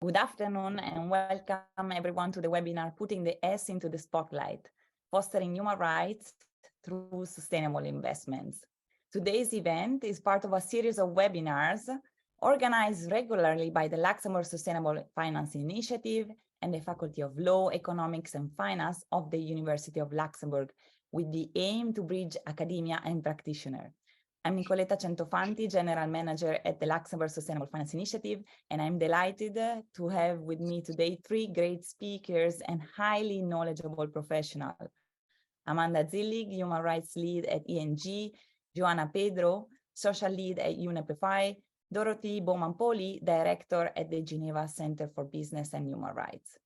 Good afternoon and welcome everyone to the webinar Putting the S into the Spotlight, Fostering Human Rights through Sustainable Investments. Today's event is part of a series of webinars organized regularly by the Luxembourg Sustainable Finance Initiative and the Faculty of Law, Economics and Finance of the University of Luxembourg, with the aim to bridge academia and practitioner. I'm Nicoletta Centofanti, General Manager at the Luxembourg Sustainable Finance Initiative, and I'm delighted to have with me today three great speakers and highly knowledgeable professionals. Amanda Zillig, Human Rights Lead at ENG, Joana Pedro, Social Lead at UNEP, Dorothée Baumann-Pauly, Director at the Geneva Center for Business and Human Rights.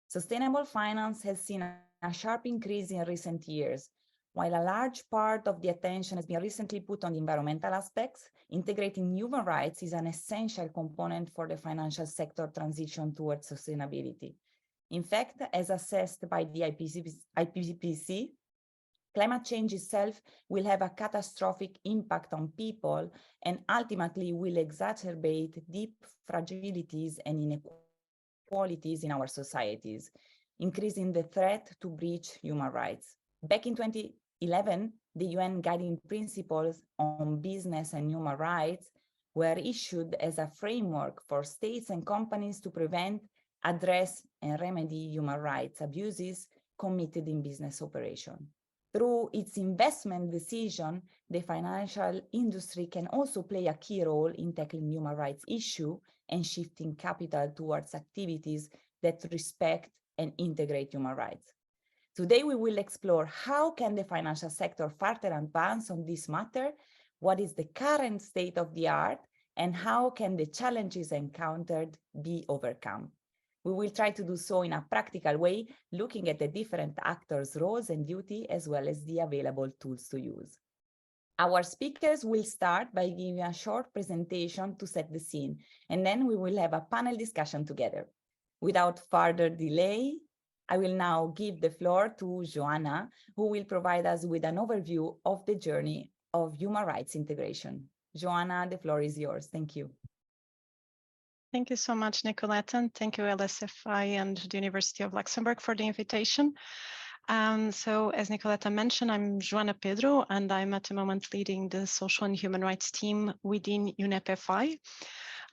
Sustainable finance has seen a sharp increase in recent years. While a large part of the attention has been recently put on the environmental aspects, integrating human rights is an essential component for the financial sector transition towards sustainability. In fact, as assessed by the IPCC, climate change itself will have a catastrophic impact on people and ultimately will exacerbate deep fragilities and inequalities in our societies, increasing the threat to breach human rights. Back in 2011, the UN Guiding Principles on Business and Human Rights were issued as a framework for states and companies to prevent, address, and remedy human rights abuses committed in business operation. Through its investment decision, the financial industry can also play a key role in tackling human rights issues and shifting capital towards activities that respect and integrate human rights. Today, we will explore how can the financial sector further advance on this matter, what is the current state of the art, and how can the challenges encountered be overcome. We will try to do so in a practical way, looking at the different actors' roles and duty, as well as the available tools to use. Our speakers will start by giving a short presentation to set the scene, and then we will have a panel discussion together. Without further delay, I will now give the floor to Joana, who will provide us with an overview of the journey of human rights integration. Joana, the floor is yours. Thank you. Thank you so much, Nicoletta, and thank you, LSFI and the University of Luxembourg for the invitation. So as Nicoletta mentioned, I'm Joana Pedro, and I'm at the moment leading the social and human rights team within UNEP.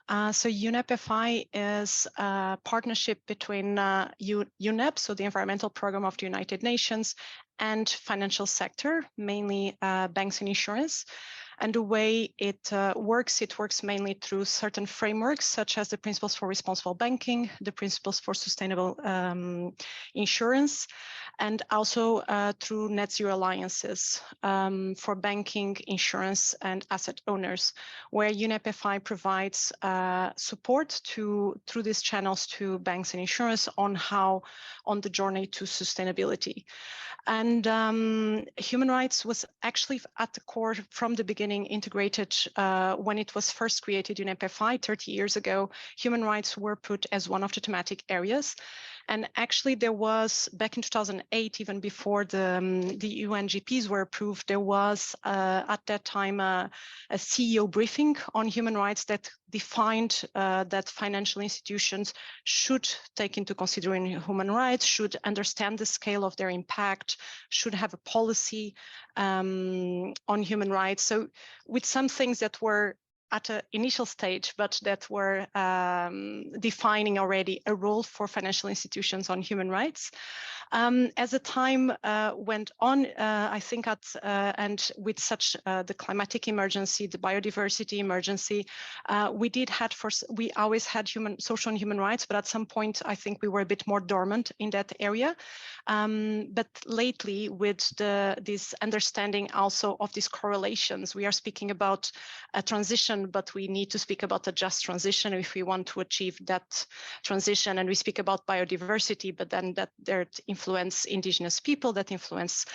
So UNEP is a partnership between UNEP, so the environmental program of the United Nations, and financial sector, mainly banks and insurance. And the way it works mainly through certain frameworks, such as the principles for responsible banking, the principles for sustainable insurance, and also through net zero alliances for banking, insurance, and asset owners, where UNEP provides support through these channels to banks and insurance on the journey to sustainability. And human rights was actually at the core from the beginning integrated when it was first created in UNEP 30 years ago. Human rights were put as one of the thematic areas. And actually there was, back in 2008, even before the UNGPs were approved, there was at that time a CEO briefing on human rights that defined that financial institutions should take into consideration human rights, should understand the scale of their impact, should have a policy on human rights. So with some things that were at an initial stage, but that were defining already a role for financial institutions on human rights. As the time went on, I think and with such the climatic emergency, the biodiversity emergency, we always had social and human rights, but at some point I think we were a bit more dormant in that area. But lately, with this understanding also of these correlations, we are speaking about a transition, but we need to speak about a just transition if we want to achieve that transition. And we speak about biodiversity, but then that influence indigenous people, that influence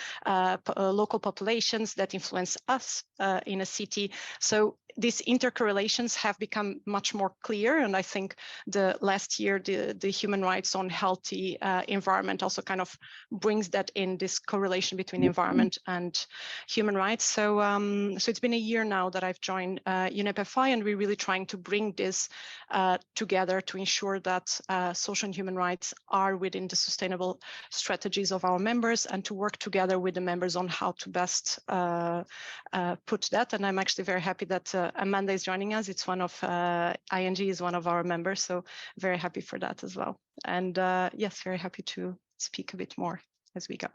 local populations, that influence us in a city. So these intercorrelations have become much more clear. And I think the last year, the human rights on healthy environment also kind of brings that in, this correlation between environment and human rights. So, so it's been a year now that I've joined UNEP FI, and we're really trying to bring this together to ensure that social and human rights are within the sustainable strategies of our members, and to work together with the members on how to best put that. And I'm actually very happy that Amanda is joining us. It's one of ING is one of our members, so very happy for that as well. And yes, very happy to speak a bit more as we go.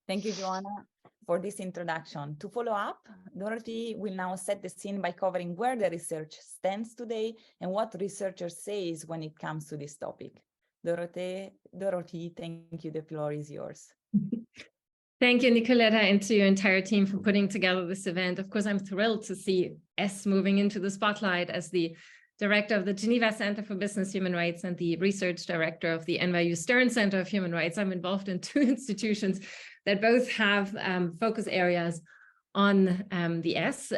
Thank you, Joana, for this introduction. To follow up, Dorothée will now set the scene by covering where the research stands today and what researchers say when it comes to this topic. Dorothée, thank you. The floor is yours. Thank you, Nicoletta, and to your entire team for putting together this event. Of course, I'm thrilled to see S moving into the spotlight as the director of the Geneva Center for Business Human Rights and the research director of the NYU Stern Center of Human Rights. I'm involved in two institutions that both have focus areas on the S,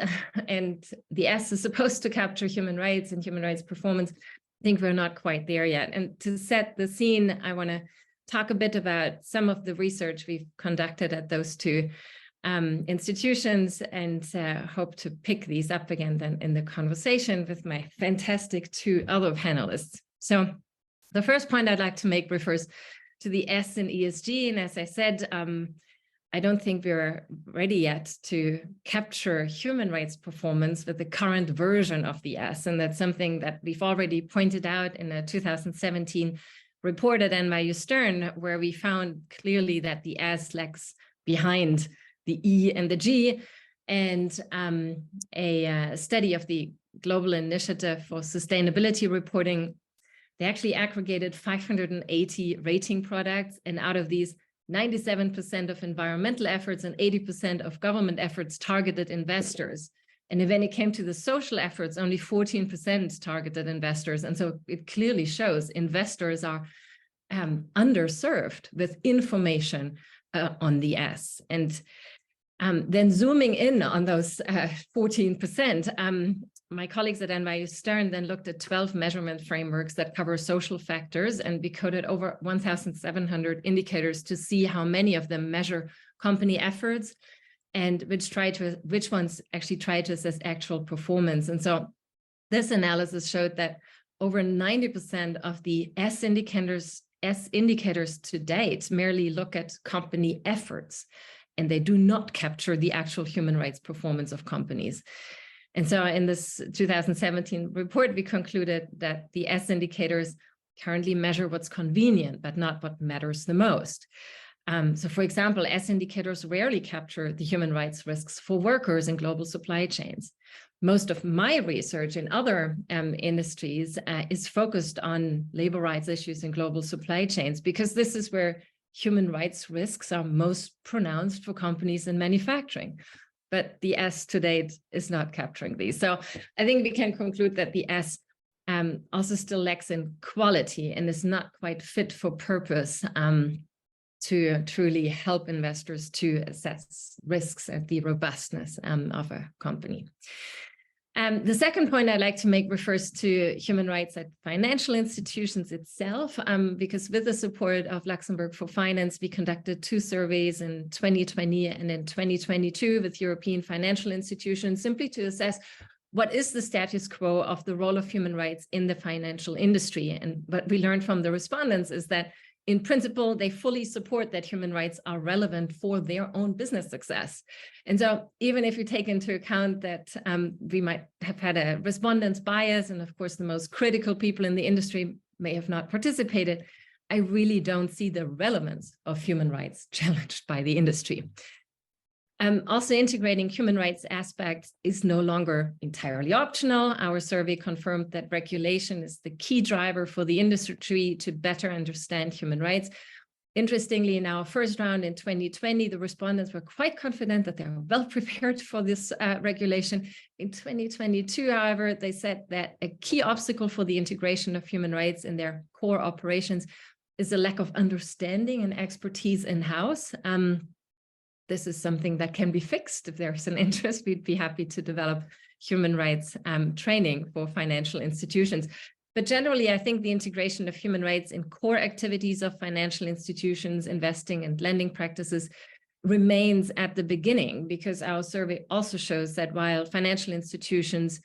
and the S is supposed to capture human rights and human rights performance. I think we're not quite there yet. And to set the scene, I want to talk a bit about some of the research we've conducted at those two institutions, and hope to pick these up again then in the conversation with my fantastic two other panelists. So the first point I'd like to make refers to the S in ESG. And as I said, I don't think we're ready yet to capture human rights performance with the current version of the S. And that's something that we've already pointed out in a 2017 report at NYU Stern, where we found clearly that the S lags behind the E and the G. And a study of the Global Initiative for Sustainability Reporting, they actually aggregated 580 rating products, and out of these, 97% of environmental efforts and 80% of government efforts targeted investors. And when it came to the social efforts, only 14% targeted investors. And so it clearly shows investors are underserved with information on the S. And then zooming in on those 14%, my colleagues at NYU Stern then looked at 12 measurement frameworks that cover social factors, and we coded over 1,700 indicators to see how many of them measure company efforts and which ones actually try to assess actual performance. And so this analysis showed that over 90% of the S indicators to date merely look at company efforts, and they do not capture the actual human rights performance of companies. And so in this 2017 report, we concluded that the S indicators currently measure what's convenient, but not what matters the most. So for example, S indicators rarely capture the human rights risks for workers in global supply chains. Most of my research in other industries is focused on labor rights issues in global supply chains, because this is where human rights risks are most pronounced for companies in manufacturing. But the S to date is not capturing these. So I think we can conclude that the S also still lacks in quality and is not quite fit for purpose to truly help investors to assess risks and the robustness of a company. The second point I'd like to make refers to human rights at financial institutions itself, because with the support of Luxembourg for Finance, we conducted 2 surveys in 2020 and in 2022 with European financial institutions, simply to assess what is the status quo of the role of human rights in the financial industry. And what we learned from the respondents is that in principle, they fully support that human rights are relevant for their own business success. And so even if you take into account that we might have had a respondent's bias, and of course, the most critical people in the industry may have not participated, I really don't see the relevance of human rights challenged by the industry. Also, integrating human rights aspects is no longer entirely optional. Our survey confirmed that regulation is the key driver for the industry to better understand human rights. Interestingly, in our first round in 2020, the respondents were quite confident that they were well prepared for this regulation. In 2022, however, they said that a key obstacle for the integration of human rights in their core operations is a lack of understanding and expertise in-house. this is something that can be fixed. If there's an interest, we'd be happy to develop human rights training for financial institutions. But generally, I think the integration of human rights in core activities of financial institutions, investing and lending practices remains at the beginning, because our survey also shows that while financial institutions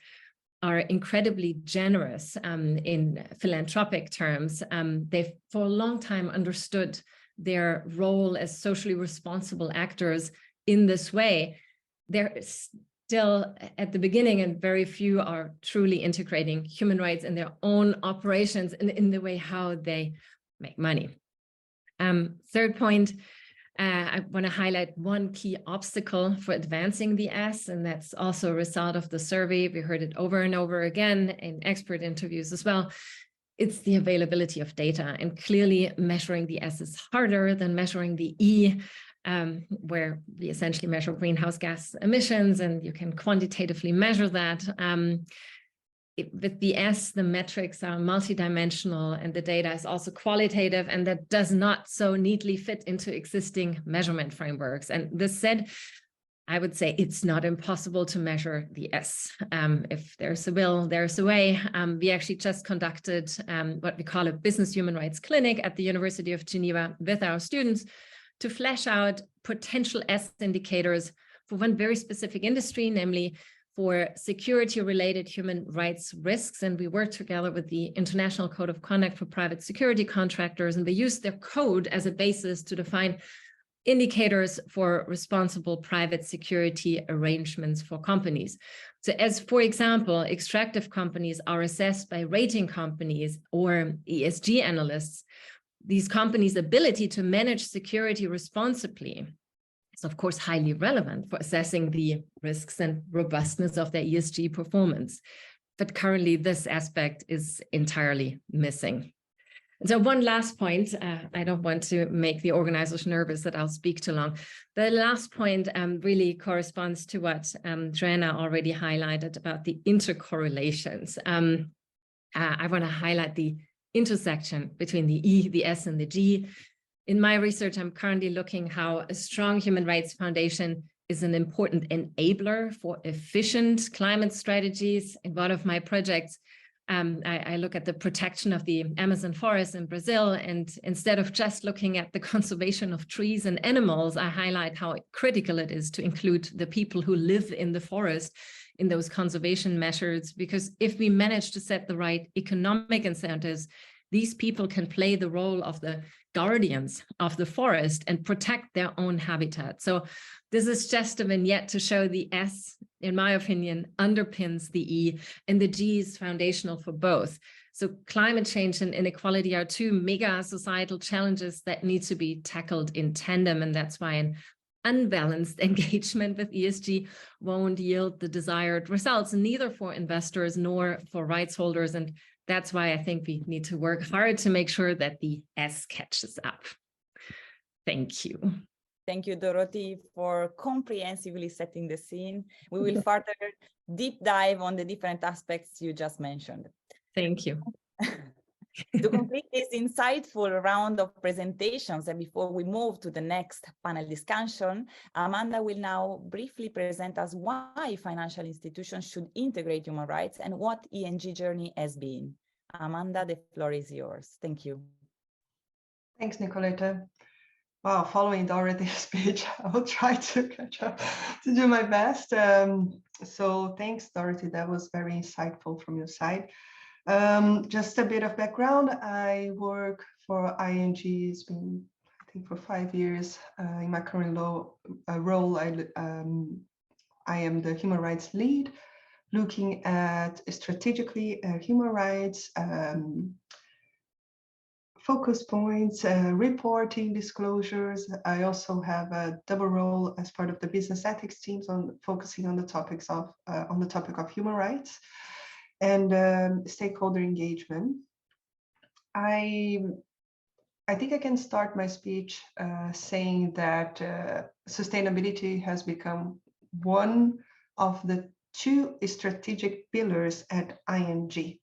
are incredibly generous in philanthropic terms, they've for a long time understood their role as socially responsible actors in this way. They're still at the beginning, and very few are truly integrating human rights in their own operations and in the way how they make money. Third point, I want to highlight one key obstacle for advancing the S, and that's also a result of the survey. We heard it over and over again in expert interviews as well. It's the availability of data, and clearly measuring the S is harder than measuring the E, where we essentially measure greenhouse gas emissions, and you can quantitatively measure that. With the S, the metrics are multidimensional and the data is also qualitative, and that does not so neatly fit into existing measurement frameworks. And this said, I would say it's not impossible to measure the S. If there's a will, there's a way. We actually just conducted what we call a business human rights clinic at the University of Geneva with our students to flesh out potential S indicators for one very specific industry, namely for security-related human rights risks. And we worked together with the International Code of Conduct for Private Security Contractors, and they used their code as a basis to define indicators for responsible private security arrangements for companies. So as, for example, extractive companies are assessed by rating companies or ESG analysts, these companies' ability to manage security responsibly is, of course, highly relevant for assessing the risks and robustness of their ESG performance. But currently, this aspect is entirely missing. So one last point, I don't want to make the organizers nervous that I'll speak too long. The last point really corresponds to what Joana already highlighted about the intercorrelations. I want to highlight the intersection between the E, the S, and the G. In my research, I'm currently looking how a strong human rights foundation is an important enabler for efficient climate strategies. In one of my projects, I look at the protection of the Amazon forest in Brazil, and instead of just looking at the conservation of trees and animals, I highlight how critical it is to include the people who live in the forest in those conservation measures, because if we manage to set the right economic incentives, these people can play the role of the guardians of the forest and protect their own habitat. So this is just a vignette to show the S, in my opinion, underpins the E, and the G is foundational for both. So climate change and inequality are two mega societal challenges that need to be tackled in tandem, and that's why an unbalanced engagement with ESG won't yield the desired results, neither for investors nor for rights holders. And that's why I think we need to work hard to make sure that the S catches up. Thank you. Thank you, Dorothée, for comprehensively setting the scene. We will further deep dive on the different aspects you just mentioned. Thank you. To complete this insightful round of presentations, and before we move to the next panel discussion, Amanda will now briefly present us why financial institutions should integrate human rights and what ENG journey has been. Amanda, the floor is yours. Thank you. Thanks, Nicoletta. Wow, following Dorothée's speech, I will try to catch up, to do my best. So thanks, Dorothée. That was very insightful from your side. Just a bit of background. I work for ING. It's been, I think, for 5 years. In my current role, I am the human rights lead, looking at strategically human rights, focus points, reporting, disclosures. I also have a double role as part of the business ethics teams on focusing on the topic of human rights and stakeholder engagement. I think I can start my speech saying that sustainability has become one of the 2 strategic pillars at ING.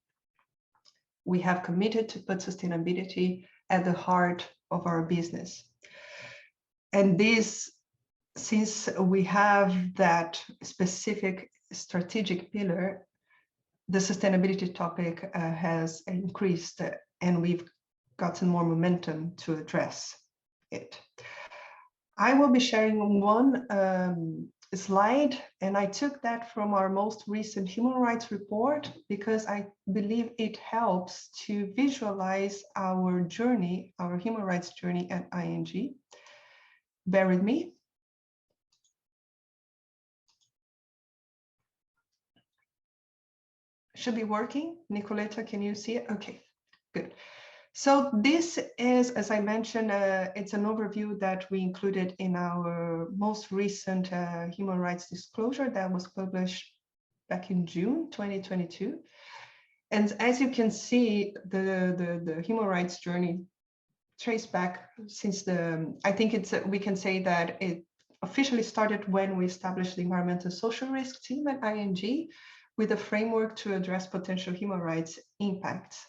We have committed to put sustainability at the heart of our business. And this since we have that specific strategic pillar, the sustainability topic has increased and we've gotten more momentum to address it. I will be sharing one slide, and I took that from our most recent human rights report because I believe it helps to visualize our journey, our human rights journey at ING. Bear with me. Should be working. Nicoletta, can you see it? Okay, good. So this is, as I mentioned, it's an overview that we included in our most recent human rights disclosure that was published back in June 2022. And as you can see, the human rights journey traced back since I think we can say that it officially started when we established the environmental social risk team at ING with a framework to address potential human rights impacts.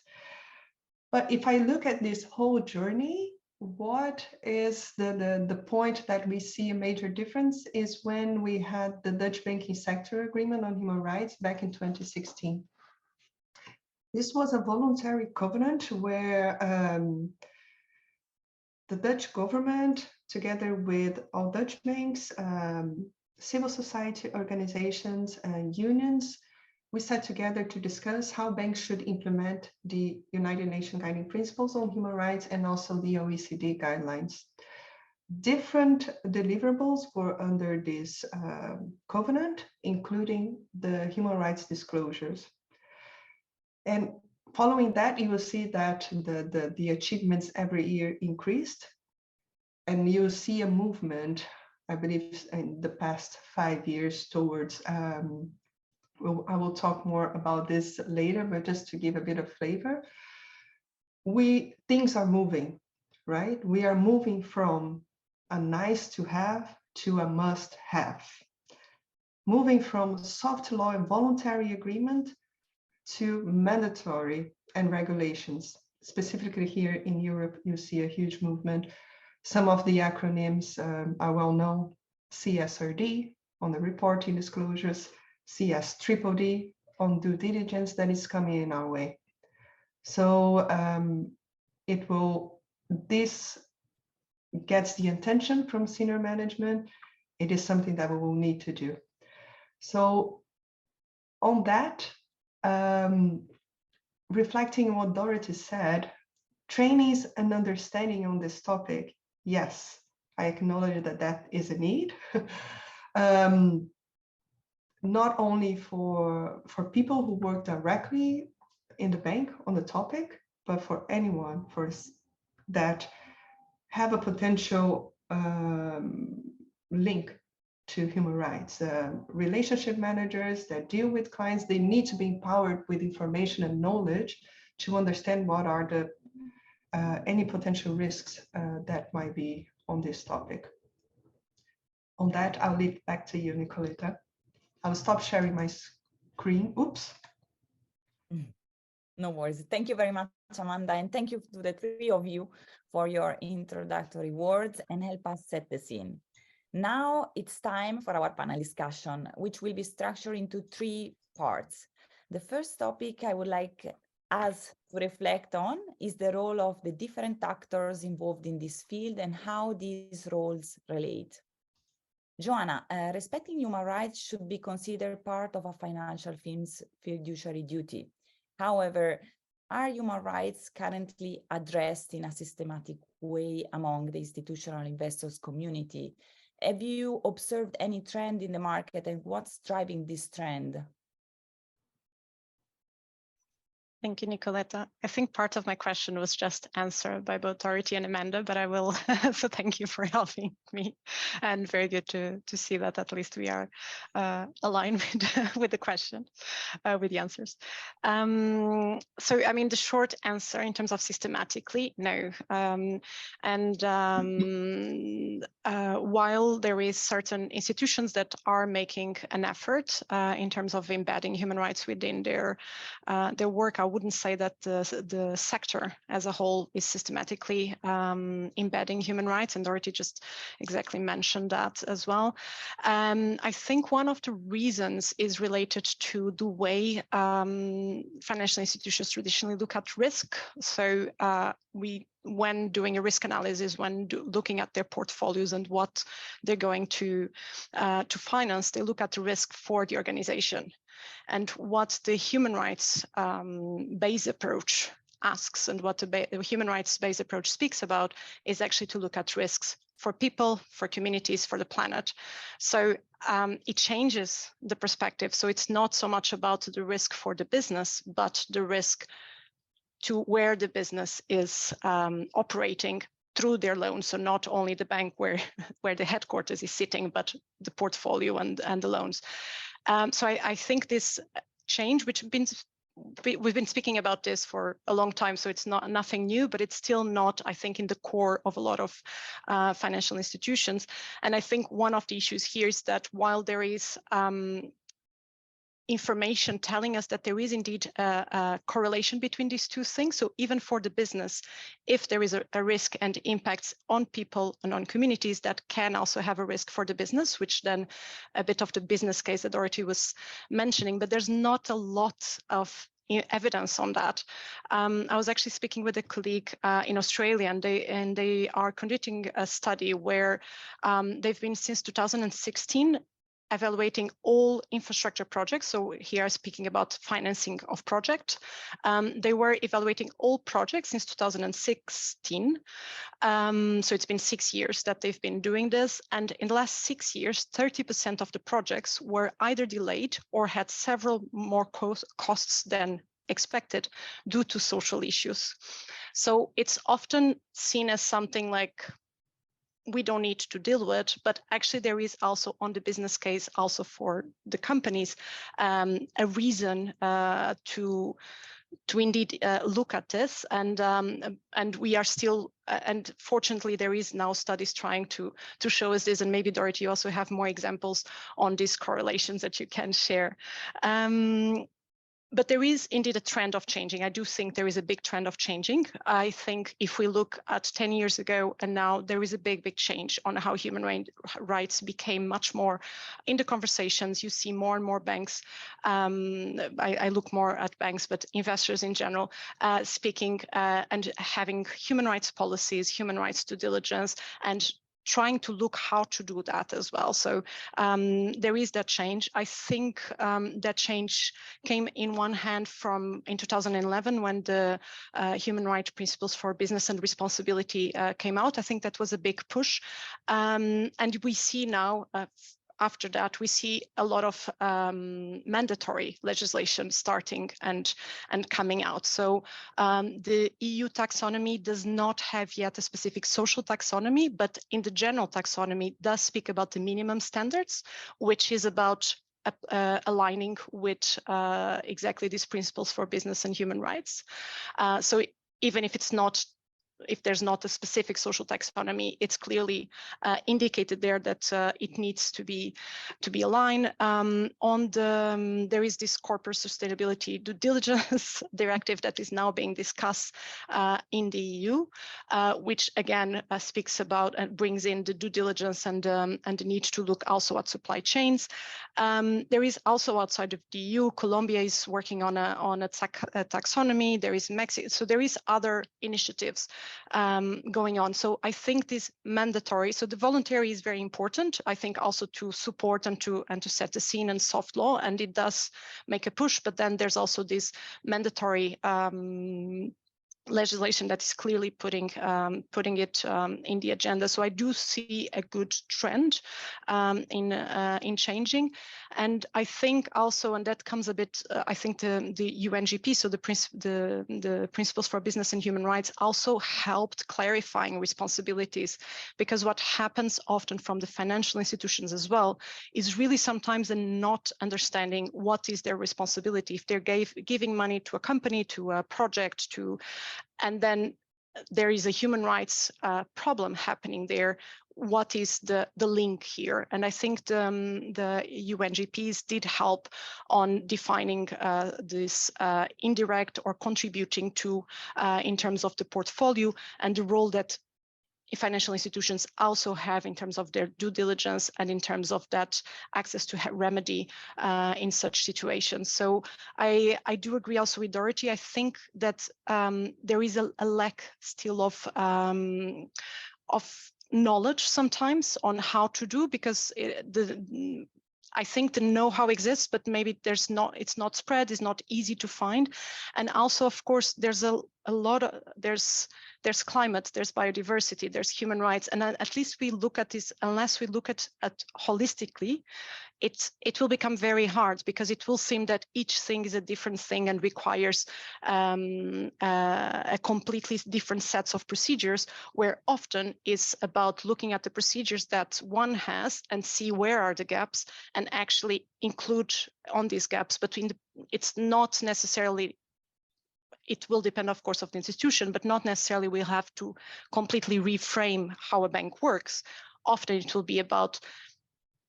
But if I look at this whole journey, what is the point that we see a major difference is when we had the Dutch banking sector agreement on human rights back in 2016. This was a voluntary covenant where the Dutch government, together with all Dutch banks, civil society organizations and unions, we sat together to discuss how banks should implement the United Nations Guiding Principles on Human Rights and also the OECD guidelines. Different deliverables were under this covenant, including the human rights disclosures. And following that, you will see that the achievements every year increased. And you'll see a movement, I believe, in the past 5 years towards I will talk more about this later, but just to give a bit of flavor, things are moving, right? We are moving from a nice to have to a must have. Moving from soft law and voluntary agreement to mandatory and regulations. Specifically here in Europe, you see a huge movement. Some of the acronyms are well known: CSRD on the reporting disclosures, CS-DDD on due diligence that is coming in our way. So this gets the attention from senior management. It is something that we will need to do. So on that, reflecting on what Dorothée said, trainings and understanding on this topic, yes, I acknowledge that that is a need. Not only for people who work directly in the bank on the topic, but for anyone that have a potential link to human rights. Relationship managers that deal with clients, they need to be empowered with information and knowledge to understand what are the any potential risks that might be on this topic. On that, I'll leave it back to you, Nicoletta. I'll stop sharing my screen. Oops. No worries. Thank you very much, Amanda, and thank you to the three of you for your introductory words and help us set the scene. Now it's time for our panel discussion, which will be structured into 3 parts. The first topic I would like us to reflect on is the role of the different actors involved in this field and how these roles relate. Joana, respecting human rights should be considered part of a financial firm's fiduciary duty. However, are human rights currently addressed in a systematic way among the institutional investors community? Have you observed any trend in the market, and what's driving this trend? Thank you, Nicoletta. I think part of my question was just answered by both Dorothée and Amanda, but I will, so thank you for helping me. And very good to see that at least we are aligned with the question, with the answers. So, I mean, the short answer in terms of systematically, no. While there is certain institutions that are making an effort in terms of embedding human rights within their work, I wouldn't say that the sector as a whole is systematically embedding human rights, and Dorothée just exactly mentioned that as well. I think one of the reasons is related to the way financial institutions traditionally look at risk. So when doing a risk analysis, when looking at their portfolios and what they're going to finance, they look at the risk for the organization. And what the human rights based approach asks, and what the human rights based approach speaks about, is actually to look at risks for people, for communities, for the planet. So it changes the perspective. So it's not so much about the risk for the business, but the risk to where the business is operating through their loans. So not only the bank where the headquarters is sitting, but the portfolio and the loans. So I think this change, which we've been speaking about this for a long time, so it's nothing new, but it's still not, I think, in the core of a lot of financial institutions. And I think one of the issues here is that while there is information telling us that there is indeed a correlation between these two things. So even for the business, if there is a risk and impacts on people and on communities, that can also have a risk for the business, which then a bit of the business case that Dorothée was mentioning, but there's not a lot of evidence on that. I was actually speaking with a colleague in Australia, and they are conducting a study where they've been since 2016 evaluating all infrastructure projects. So here speaking about financing of project. They were evaluating all projects since 2016. So it's been 6 years that they've been doing this. And in the last 6 years, 30% of the projects were either delayed or had several more costs than expected due to social issues. So it's often seen as something like, we don't need to deal with, but actually there is also on the business case, also for the companies, a reason to indeed look at this, and we are still, and fortunately there is now studies trying to show us this, and maybe Dorothée, you also have more examples on these correlations that you can share. But there is indeed a trend of changing. I do think there is a big trend of changing. I think if we look at 10 years ago and now, there is a big change on how human rights became much more in the conversations. You see more and more banks, I look more at banks, but investors in general, speaking and having human rights policies, human rights due diligence, and trying to look how to do that as well. So there is that change. I think that change came in one hand in 2011 when the Human Rights Principles for Business and Responsibility came out. I think that was a big push. And we see now, after that, we see a lot of mandatory legislation starting and coming out. So the EU taxonomy does not have yet a specific social taxonomy, but in the general taxonomy does speak about the minimum standards, which is about aligning with exactly these principles for business and human rights. So even if it's not, if there's not a specific social taxonomy, it's clearly indicated there that it needs to be aligned. There is this corporate sustainability due diligence directive that is now being discussed in the EU, which again speaks about and brings in the due diligence and the need to look also at supply chains. There is also outside of the EU, Colombia is working on a taxonomy. There is Mexico, so there is other initiatives going on. So I think this mandatory, so the voluntary is very important, I think also to support and to set the scene and soft law, and it does make a push, but then there's also this mandatory legislation that is clearly putting it in the agenda. So I do see a good trend in changing, and I think also, and that comes a bit, I think the UNGP, so the Principles for Business and Human Rights, also helped clarifying responsibilities, because what happens often from the financial institutions as well is really sometimes a not understanding what is their responsibility if they're giving money to a company, to a project, and then there is a human rights problem happening there. What is the link here? And I think the UNGPs did help on defining this indirect or contributing to in terms of the portfolio and the role that financial institutions also have in terms of their due diligence and in terms of that access to remedy in such situations. So I do agree also with Dorothée. I think that there is a lack still of knowledge sometimes on how to do, because I think the know-how exists, but maybe it's not spread, it's not easy to find. And also, of course, there's a lot of, there's climate, there's biodiversity, there's human rights. And at least we look at this, unless we look at holistically, it will become very hard, because it will seem that each thing is a different thing and requires a completely different sets of procedures, where often it's about looking at the procedures that one has and see where are the gaps and actually include on these gaps between it's not necessarily, it will depend, of course, of the institution, but not necessarily we'll have to completely reframe how a bank works. Often it will be about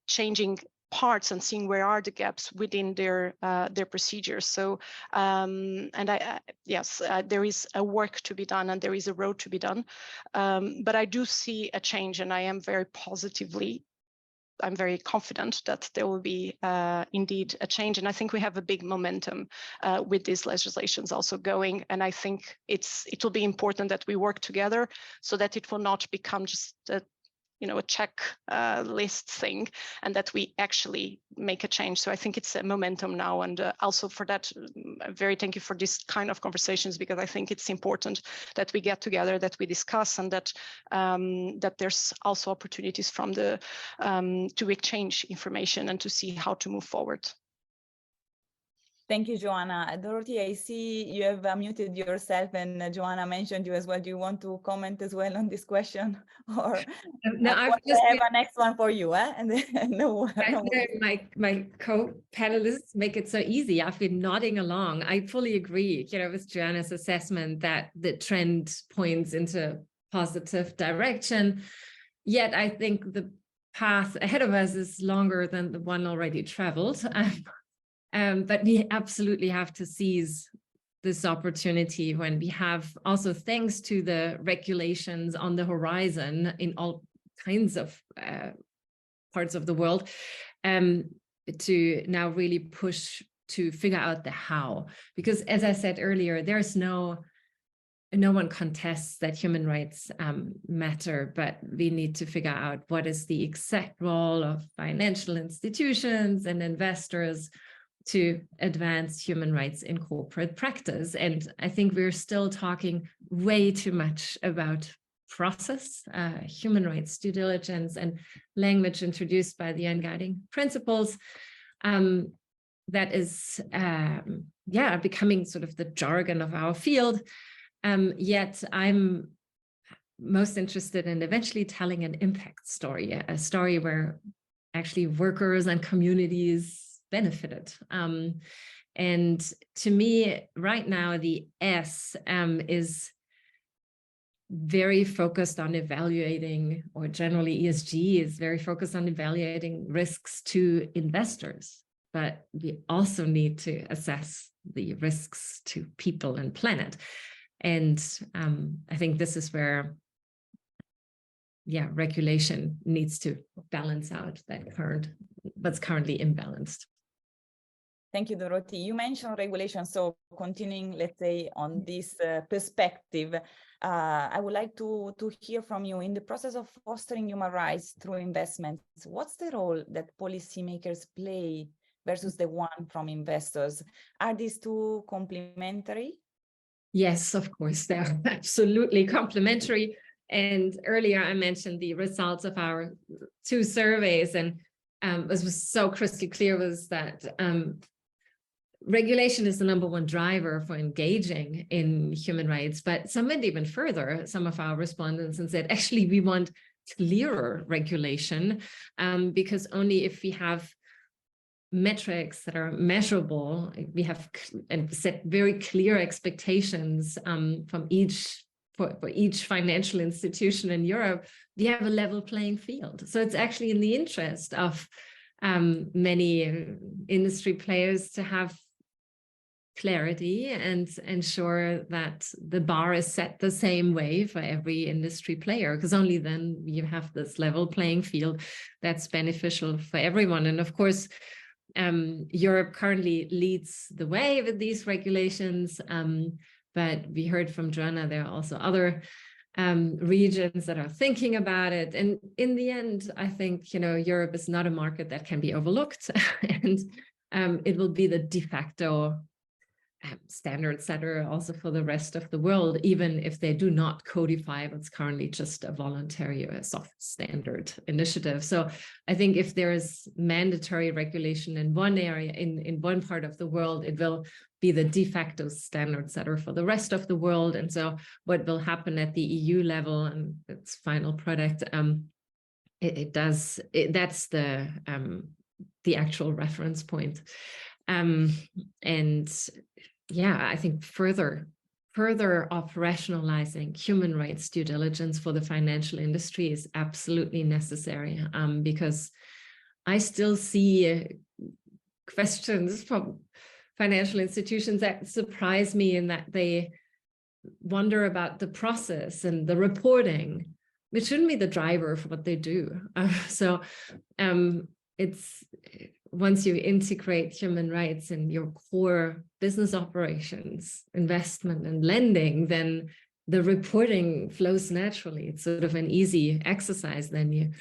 changing parts and seeing where are the gaps within their procedures. So, yes, there is a work to be done and there is a road to be done. But I do see a change, and I am I'm very confident that there will be indeed a change. And I think we have a big momentum with these legislations also going. And I think it will be important that we work together so that it will not become just a check list thing, and that we actually make a change. So I think it's a momentum now. And also for that, very thank you for this kind of conversations, because I think it's important that we get together, that we discuss, and that that there's also opportunities from the to exchange information and to see how to move forward. Thank you, Joana. Dorothée, I see you have muted yourself, and Joana mentioned you as well. Do you want to comment as well on this question? Or no, I have a next one for you. And no. My co-panelists make it so easy. I've been nodding along. I fully agree, with Joana's assessment that the trend points into positive direction. Yet I think the path ahead of us is longer than the one already traveled. But we absolutely have to seize this opportunity when we have also, thanks to the regulations on the horizon in all kinds of parts of the world, to now really push to figure out the how. Because as I said earlier, there's no one contests that human rights matter, but we need to figure out what is the exact role of financial institutions and investors to advance human rights in corporate practice. And I think we're still talking way too much about process, human rights due diligence, and language introduced by the UN Guiding Principles. That is, becoming sort of the jargon of our field. Yet I'm most interested in eventually telling an impact story, a story where actually workers and communities benefited. And to me, right now, the S is very focused on evaluating, or generally ESG is very focused on evaluating risks to investors. But we also need to assess the risks to people and planet. And I think this is where, regulation needs to balance out that what's currently imbalanced. Thank you, Dorothée. You mentioned regulation, so continuing, let's say, on this perspective, I would like to hear from you. In the process of fostering human rights through investments, what's the role that policymakers play versus the one from investors? Are these two complementary? Yes, of course, they're absolutely complementary. And earlier I mentioned the results of our 2 surveys, and what was so crystal clear was that regulation is the #1 driver for engaging in human rights. But some went even further, some of our respondents, and said, actually, we want clearer regulation, because only if we have metrics that are measurable, we have and set very clear expectations from each for each financial institution in Europe, we have a level playing field. So it's actually in the interest of many industry players to have clarity and ensure that the bar is set the same way for every industry player, because only then you have this level playing field that's beneficial for everyone. And of course, Europe currently leads the way with these regulations, but we heard from Joana, there are also other regions that are thinking about it. And in the end, I think, Europe is not a market that can be overlooked, and it will be the de facto standard setter also for the rest of the world, even if they do not codify what's currently just a voluntary or a soft standard initiative. So I think if there is mandatory regulation in one area, in one part of the world, it will be the de facto standard setter for the rest of the world. And so what will happen at the EU level and its final product, that's the actual reference point. And yeah, I think further operationalizing human rights due diligence for the financial industry is absolutely necessary, because I still see questions from financial institutions that surprise me in that they wonder about the process and the reporting, which shouldn't be the driver for what they do. It's once you integrate human rights in your core business operations, investment and lending, then the reporting flows naturally. It's sort of an easy exercise then.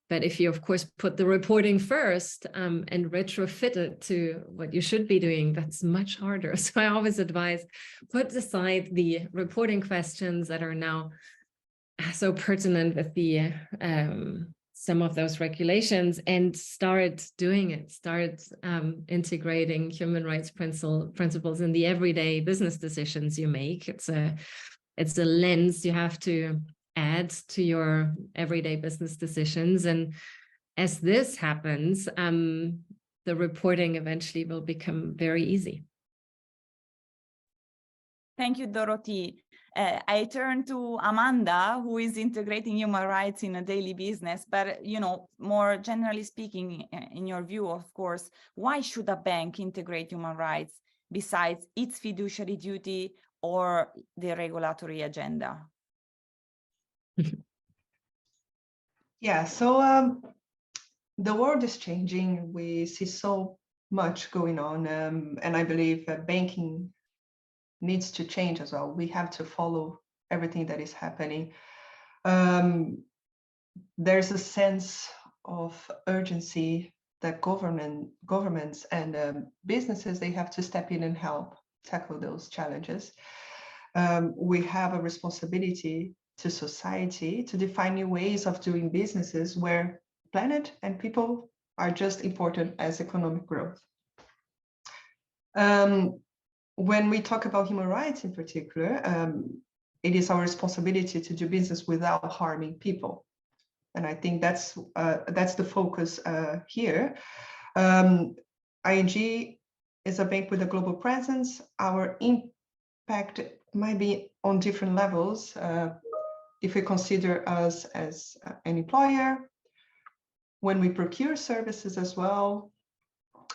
But if you, of course, put the reporting first and retrofit it to what you should be doing, that's much harder. So I always advise, put aside the reporting questions that are now so pertinent with the some of those regulations, and start doing it, integrating human rights principles in the everyday business decisions you make. It's a lens you have to add to your everyday business decisions. And as this happens, the reporting eventually will become very easy. Thank you, Dorothée. I turn to Amanda, who is integrating human rights in a daily business. But, more generally speaking, in your view, of course, why should a bank integrate human rights besides its fiduciary duty or the regulatory agenda? Yeah, so the world is changing. We see so much going on, and I believe banking needs to change as well. We have to follow everything that is happening. There's a sense of urgency that governments and businesses, they have to step in and help tackle those challenges. We have a responsibility to society to define new ways of doing businesses where planet and people are just important as economic growth. When we talk about human rights in particular, it is our responsibility to do business without harming people. And I think that's the focus here. ING is a bank with a global presence. Our impact might be on different levels. If we consider us as an employer, when we procure services as well,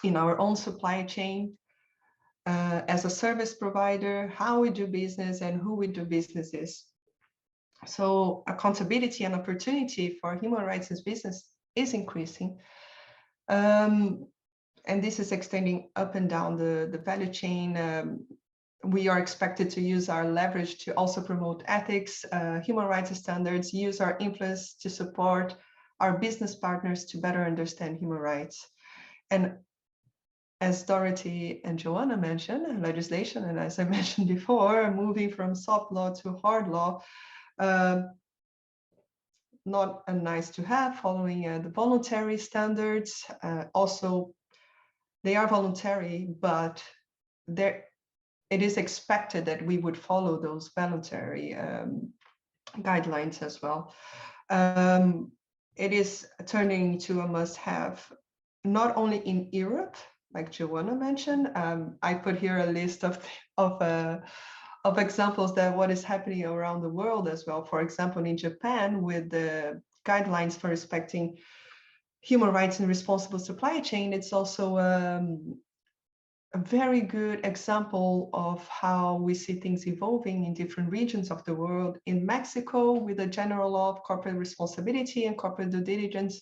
in our own supply chain, as a service provider, how we do business and who we do business is. So accountability and opportunity for human rights as business is increasing. And this is extending up and down the value chain. We are expected to use our leverage to also promote ethics, human rights standards, use our influence to support our business partners to better understand human rights. And as Dorothée and Joana mentioned, legislation, and as I mentioned before, moving from soft law to hard law, not a nice to have, following the voluntary standards. Also, they are voluntary, but it is expected that we would follow those voluntary guidelines as well. It is turning to a must-have, not only in Europe, like Joana mentioned. I put here a list of of examples that what is happening around the world as well. For example, in Japan, with the guidelines for respecting human rights and responsible supply chain, it's also a very good example of how we see things evolving in different regions of the world. In Mexico, with the general law of corporate responsibility and corporate due diligence,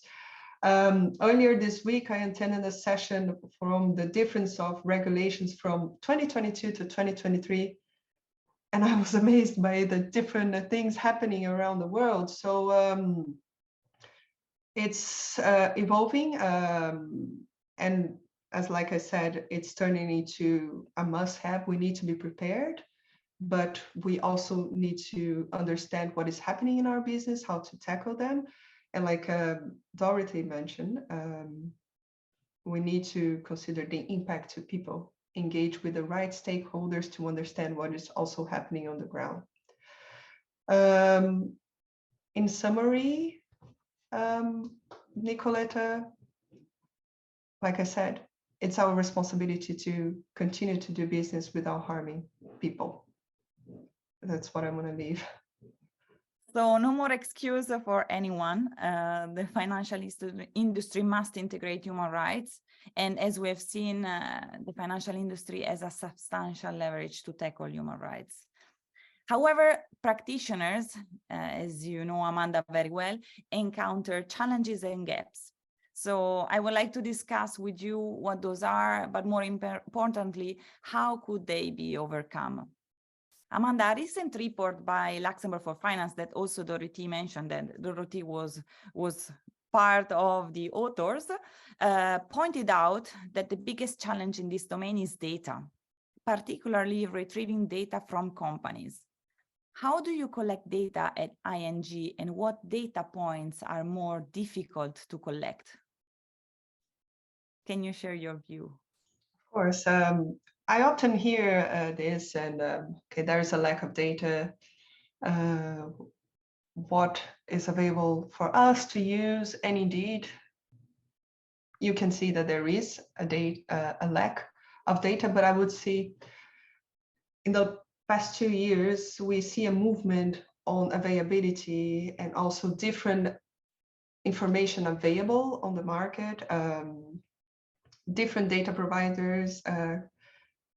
earlier this week, I attended a session from the difference of regulations from 2022 to 2023. And I was amazed by the different things happening around the world. So it's evolving. And as like I said, it's turning into a must-have. We need to be prepared, but we also need to understand what is happening in our business, how to tackle them. And like Dorothée mentioned, we need to consider the impact to people, engage with the right stakeholders to understand what is also happening on the ground. In summary, Nicoletta, like I said, it's our responsibility to continue to do business without harming people. That's what I'm going to leave. So no more excuse for anyone. The financial industry must integrate human rights. And as we have seen, the financial industry has a substantial leverage to tackle human rights. However, practitioners, as you know, Amanda, very well, encounter challenges and gaps. So I would like to discuss with you what those are, but more importantly, how could they be overcome? Amanda, a recent report by Luxembourg for Finance that also Dorothée mentioned, and Dorothée was part of the authors, pointed out that the biggest challenge in this domain is data, particularly retrieving data from companies. How do you collect data at ING, and what data points are more difficult to collect? Can you share your view? Of course. I often hear this, and okay, there is a lack of data. What is available for us to use, and indeed, you can see that there is a lack of data. But I would say, in the past 2 years, we see a movement on availability and also different information available on the market. Different data providers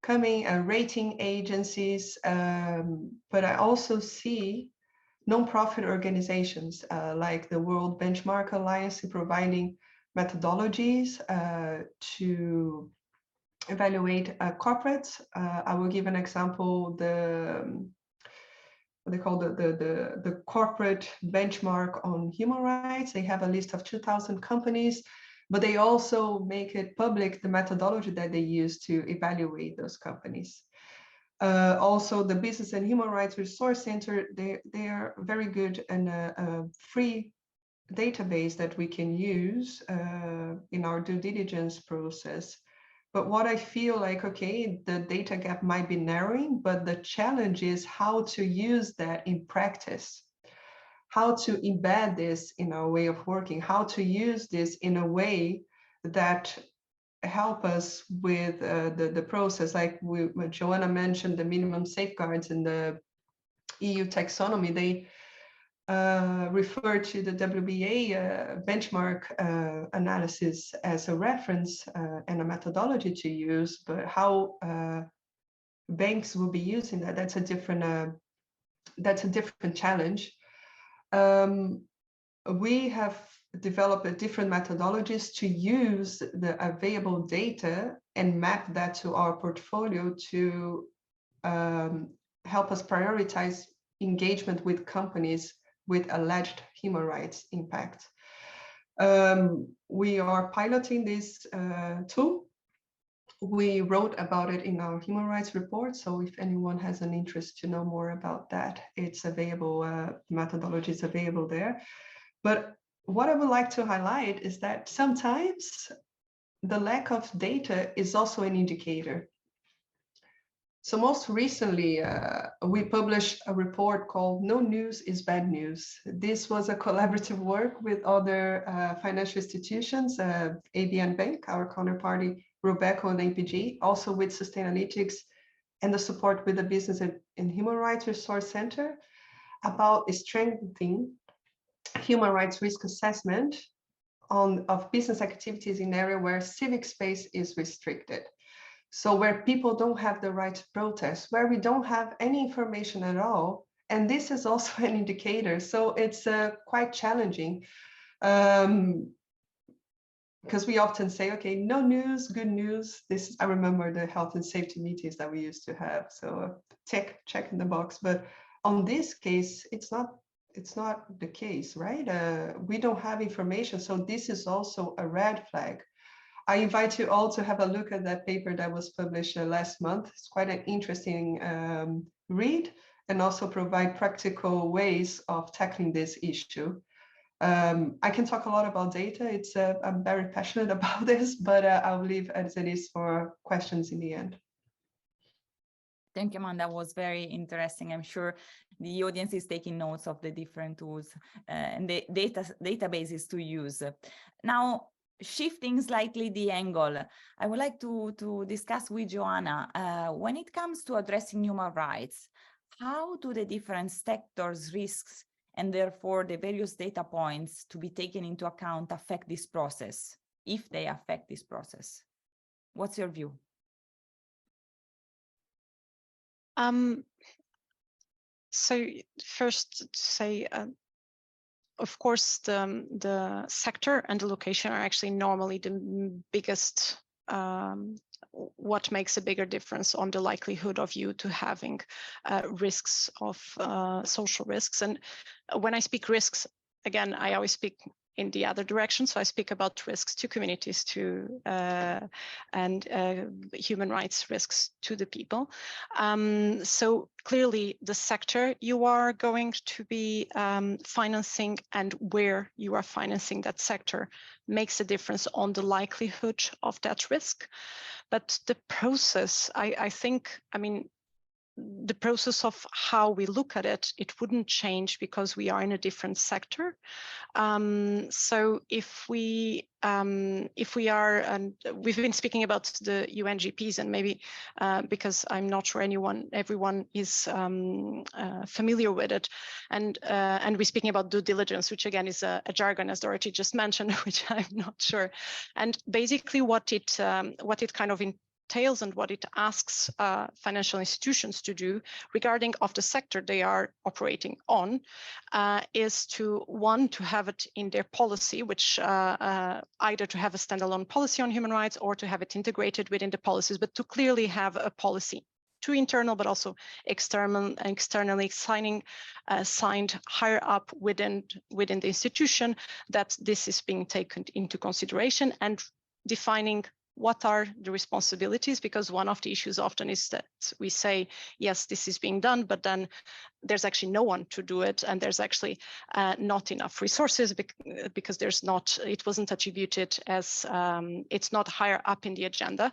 coming, rating agencies, but I also see non-profit organizations like the World Benchmark Alliance providing methodologies to evaluate corporates. I will give an example, what they call the corporate benchmark on human rights. They have a list of 2,000 companies, but they also make it public, the methodology that they use to evaluate those companies. Also, the Business and Human Rights Resource Center, they are very good and a free database that we can use in our due diligence process. But what I feel like, okay, the data gap might be narrowing, but the challenge is how to use that in practice, how to embed this in our way of working, how to use this in a way that help us with the process. Like when Joana mentioned the minimum safeguards in the EU taxonomy, they refer to the WBA benchmark analysis as a reference and a methodology to use, but how banks will be using that, that's a different challenge. We have developed different methodologies to use the available data and map that to our portfolio to help us prioritize engagement with companies with alleged human rights impact. We are piloting this tool. We wrote about it in our human rights report, so if anyone has an interest to know more about that, it's available, methodology is available there. But what I would like to highlight is that sometimes the lack of data is also an indicator. So most recently, we published a report called No News is Bad News. This was a collaborative work with other financial institutions, ABN Bank, our counterparty, Robeco and APG, also with Sustainalytics and the support with the Business and Human Rights Resource Center about strengthening human rights risk assessment of business activities in area where civic space is restricted. So where people don't have the right to protest, where we don't have any information at all. And this is also an indicator. So it's quite challenging because we often say, okay, no news, good news. This, I remember the health and safety meetings that we used to have. So check in the box. But on this case, it's not the case, right? We don't have information. So this is also a red flag. I invite you all to have a look at that paper that was published last month. It's quite an interesting read, and also provide practical ways of tackling this issue. I can talk a lot about data. I'm very passionate about this, but I'll leave as it is for questions in the end. Thank you, Man. That was very interesting. I'm sure the audience is taking notes of the different tools and the databases to use. Now, shifting slightly the angle, I would like to discuss with Joana, when it comes to addressing human rights, how do the different sectors' risks and therefore the various data points to be taken into account affect this process, if they affect this process? What's your view? So first to say, of course, the sector and the location are actually normally the biggest, what makes a bigger difference on the likelihood of you to having risks of social risks. And when I speak risks, again, I always speak in the other direction. So I speak about risks to communities, and human rights risks to the people. So clearly the sector you are going to be financing and where you are financing that sector makes a difference on the likelihood of that risk. But the process, I think, I mean, the process of how we look at it, it wouldn't change because we are in a different sector. So if we are, and we've been speaking about the UNGPs, and maybe because I'm not sure everyone is familiar with it, and we're speaking about due diligence, which again is a jargon, as Dorothée just mentioned, which I'm not sure. And basically, what it kind of entails and what it asks financial institutions to do regarding of the sector they are operating on is to have it in their policy, which either to have a standalone policy on human rights or to have it integrated within the policies, but to clearly have a policy to internal, but also externally signed higher up within the institution, that this is being taken into consideration, and defining what are the responsibilities, because one of the issues often is that we say, yes, this is being done, but then there's actually no one to do it, and there's actually not enough resources because it wasn't attributed as, it's not higher up in the agenda,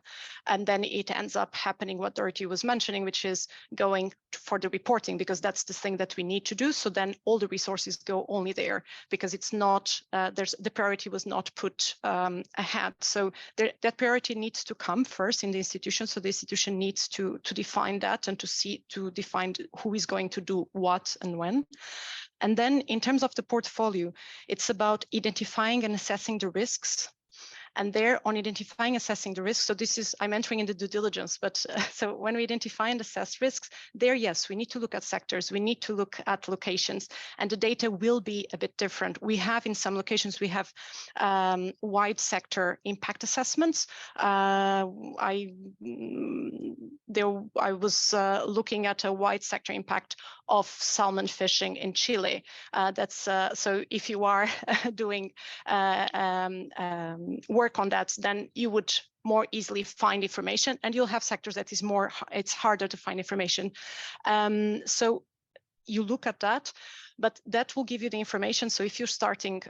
and then it ends up happening what Dorothée was mentioning, which is going for the reporting, because that's the thing that we need to do. So then all the resources go only there, because it's not, the priority was not put ahead. So that priority needs to come first in the institution. So the institution needs to define that and to define who is going to do what and when. And then in terms of the portfolio, it's about identifying and assessing the risks. And there, on identifying, assessing the risks, so this is, I'm entering into due diligence, but so when we identify and assess risks, there, yes, we need to look at sectors, we need to look at locations, and the data will be a bit different. We have, in some locations, we have wide sector impact assessments. I was looking at a wide sector impact of salmon fishing in Chile. So if you are doing work on that, then you would more easily find information, and you'll have sectors that is more, it's harder to find information. So you look at that, but that will give you the information. So if you're starting,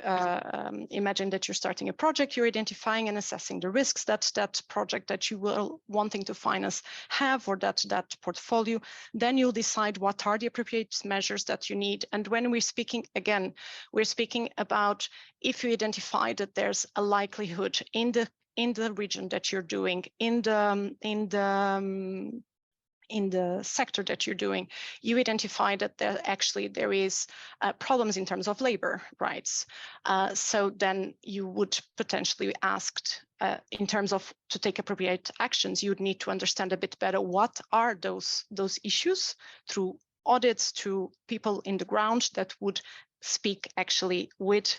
imagine that you're starting a project, you're identifying and assessing the risks that that project that you will wanting to finance have, or that portfolio, then you'll decide what are the appropriate measures that you need. And when we're speaking, again, we're speaking about if you identify that there's a likelihood in the region that you're doing, in in the sector that you're doing, you identify that there is problems in terms of labor rights. So then you would potentially ask, in terms of to take appropriate actions, you would need to understand a bit better what are those issues through audits, to people in the ground that would speak actually with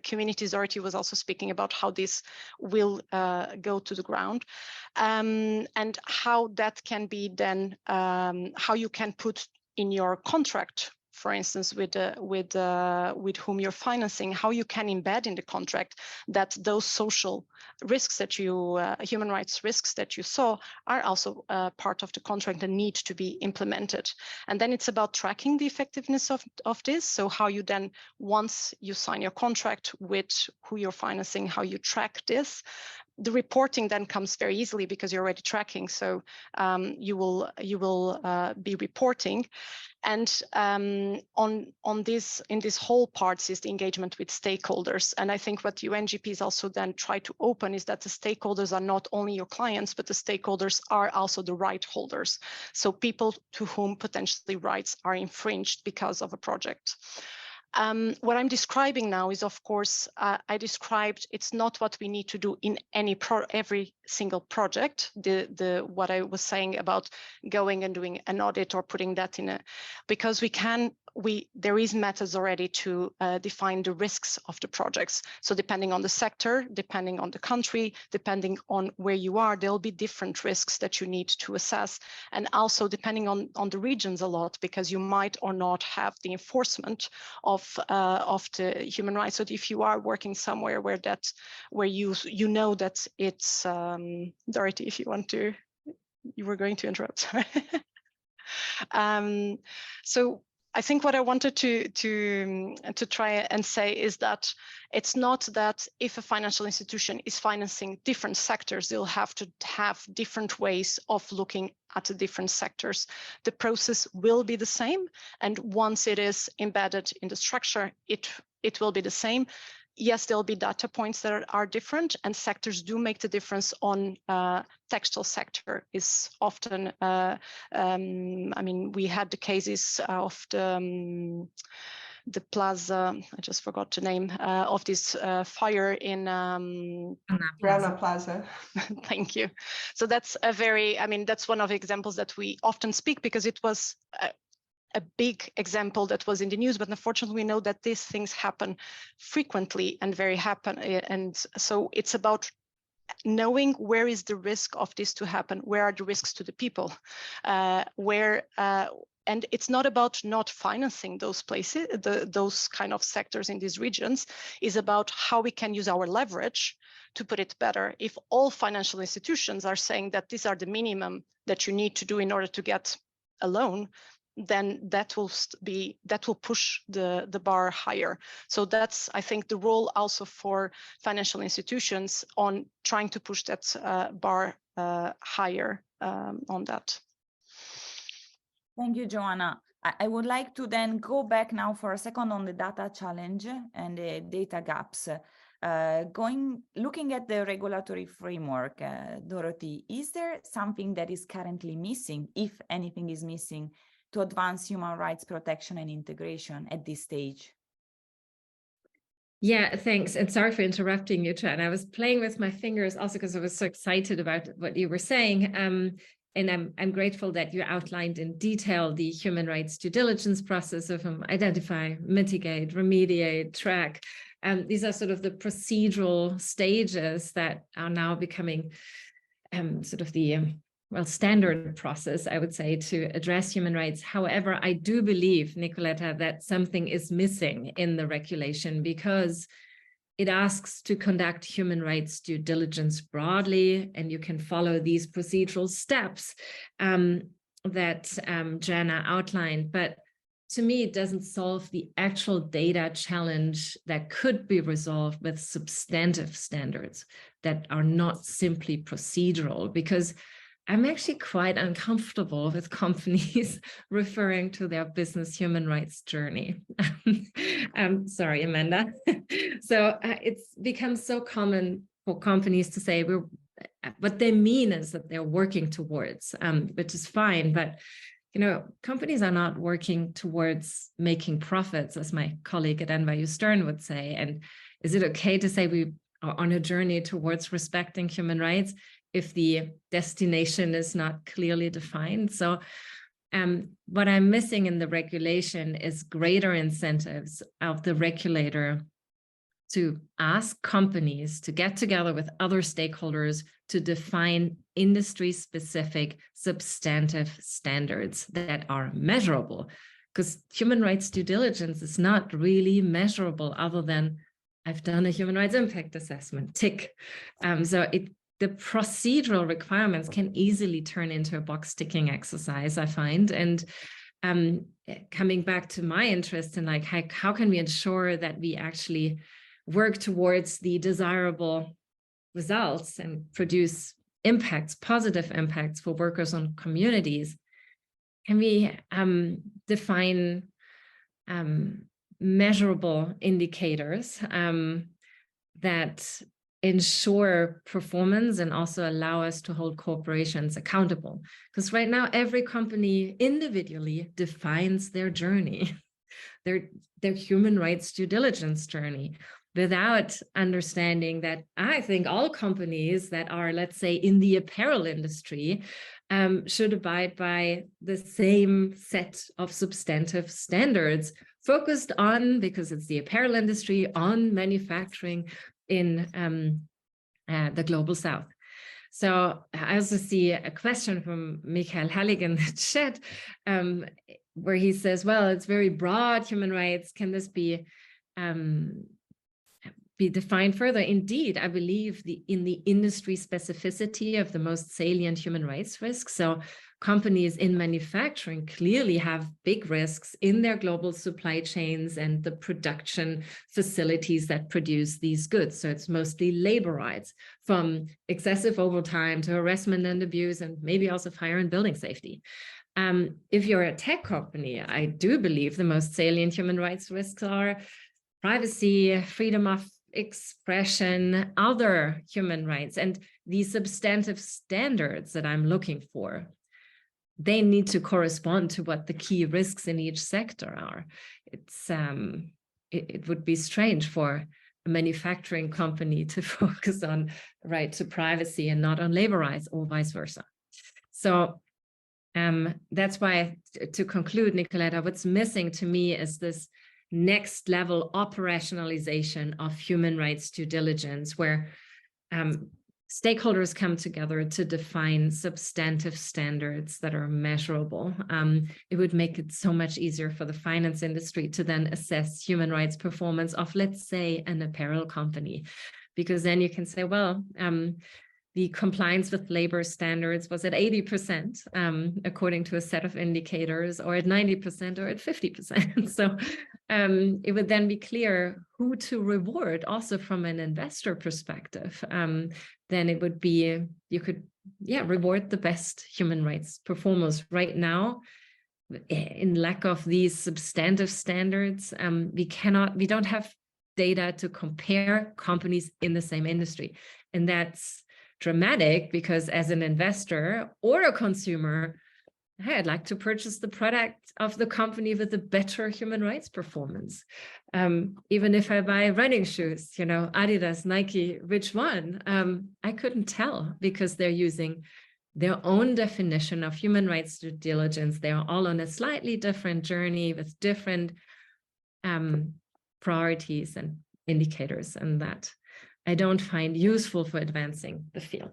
communities. Dorothée was also speaking about how this will go to the ground, and how that can be then, how you can put in your contract, for instance, with whom you're financing, how you can embed in the contract that those social risks that you, human rights risks that you saw, are also part of the contract and need to be implemented. And then it's about tracking the effectiveness of this. So how you then, once you sign your contract with who you're financing, how you track this. The reporting then comes very easily because you're already tracking. So you will be reporting. And on this, in this whole part is the engagement with stakeholders. And I think what UNGPs also then try to open is that the stakeholders are not only your clients, but the stakeholders are also the right holders. So people to whom potentially rights are infringed because of a project. What I'm describing now is, of course, I described, it's not what we need to do in every single project. What I was saying about going and doing an audit or putting that in because there is methods already to define the risks of the projects. So depending on the sector, depending on the country, depending on where you are, there'll be different risks that you need to assess. And also depending on the regions a lot, because you might or not have the enforcement of the human rights. So if you are working somewhere where you know that it's, Dorothée, if you want to, you were going to interrupt. So I think what I wanted to try and say is that it's not that if a financial institution is financing different sectors, they'll have to have different ways of looking at the different sectors. The process will be the same, and once it is embedded in the structure, it will be the same. Yes, there'll be data points that are different, and sectors do make the difference. On textile sector is often, I mean, we had the cases of the plaza, I just forgot the name, of this fire in Rana Plaza. Thank you. So that's a very, I mean, that's one of the examples that we often speak because it was a big example that was in the news, but unfortunately we know that these things happen frequently and and so it's about knowing where is the risk of this to happen, where are the risks to the people, and it's not about not financing those places, those kind of sectors in these regions. Is about how we can use our leverage to put it better. If all financial institutions are saying that these are the minimum that you need to do in order to get a loan, then that will push the bar higher. So that's, I think, the role also for financial institutions on trying to push that bar higher on that. Thank you, Joana. I would like to then go back now for a second on the data challenge and the data gaps. Looking at the regulatory framework, Dorothée, is there something that is currently missing, if anything is missing, to advance human rights protection and integration at this stage? Yeah, thanks. And sorry for interrupting you, Joana. I was playing with my fingers also because I was so excited about what you were saying. And I'm grateful that you outlined in detail the human rights due diligence process of identify, mitigate, remediate, track. These are sort of the procedural stages that are now becoming sort of the standard process, I would say, to address human rights. However, I do believe, Nicoletta, that something is missing in the regulation because it asks to conduct human rights due diligence broadly, and you can follow these procedural steps that Joana outlined. But to me, it doesn't solve the actual data challenge that could be resolved with substantive standards that are not simply procedural, because I'm actually quite uncomfortable with companies referring to their business human rights journey. I'm sorry, Amanda. So it's become so common for companies to say, what they mean is that they're working towards, which is fine. But, companies are not working towards making profits, as my colleague at NYU Stern would say. And is it okay to say we are on a journey towards respecting human rights if the destination is not clearly defined? So what I'm missing in the regulation is greater incentives of the regulator to ask companies to get together with other stakeholders to define industry-specific substantive standards that are measurable, because human rights due diligence is not really measurable other than I've done a human rights impact assessment, tick. The procedural requirements can easily turn into a box-ticking exercise, I find. And coming back to my interest in like, how can we ensure that we actually work towards the desirable results and produce impacts, positive impacts for workers and communities? Can we define measurable indicators that ensure performance and also allow us to hold corporations accountable? Because right now, every company individually defines their journey, their human rights due diligence journey, without understanding that I think all companies that are, let's say, in the apparel industry should abide by the same set of substantive standards focused on, because it's the apparel industry, on manufacturing in the global south. So I also see a question from Michael Hallig in the chat where he says, well, it's very broad, human rights. Can this be defined further? Indeed, I believe in the industry specificity of the most salient human rights risks. So companies in manufacturing clearly have big risks in their global supply chains and the production facilities that produce these goods. So it's mostly labor rights, from excessive overtime to harassment and abuse, and maybe also fire and building safety. If you're a tech company, I do believe the most salient human rights risks are privacy, freedom of expression, other human rights, and these substantive standards that I'm looking for. They need to correspond to what the key risks in each sector are. It would be strange for a manufacturing company to focus on right to privacy and not on labor rights, or vice versa. So that's why, to conclude, Nicoletta, what's missing to me is this next level operationalization of human rights due diligence, where stakeholders come together to define substantive standards that are measurable. It would make it so much easier for the finance industry to then assess human rights performance of, let's say, an apparel company, because then you can say, well, the compliance with labor standards was at 80%, according to a set of indicators, or at 90%, or at 50%. So it would then be clear who to reward, also from an investor perspective. Then it would be, you could, reward the best human rights performers. Right now, in lack of these substantive standards, we don't have data to compare companies in the same industry. And that's dramatic, because as an investor or a consumer, hey, I'd like to purchase the product of the company with a better human rights performance. Even if I buy running shoes, Adidas, Nike, which one? I couldn't tell, because they're using their own definition of human rights due diligence. They're all on a slightly different journey with different priorities and indicators, and that I don't find useful for advancing the field.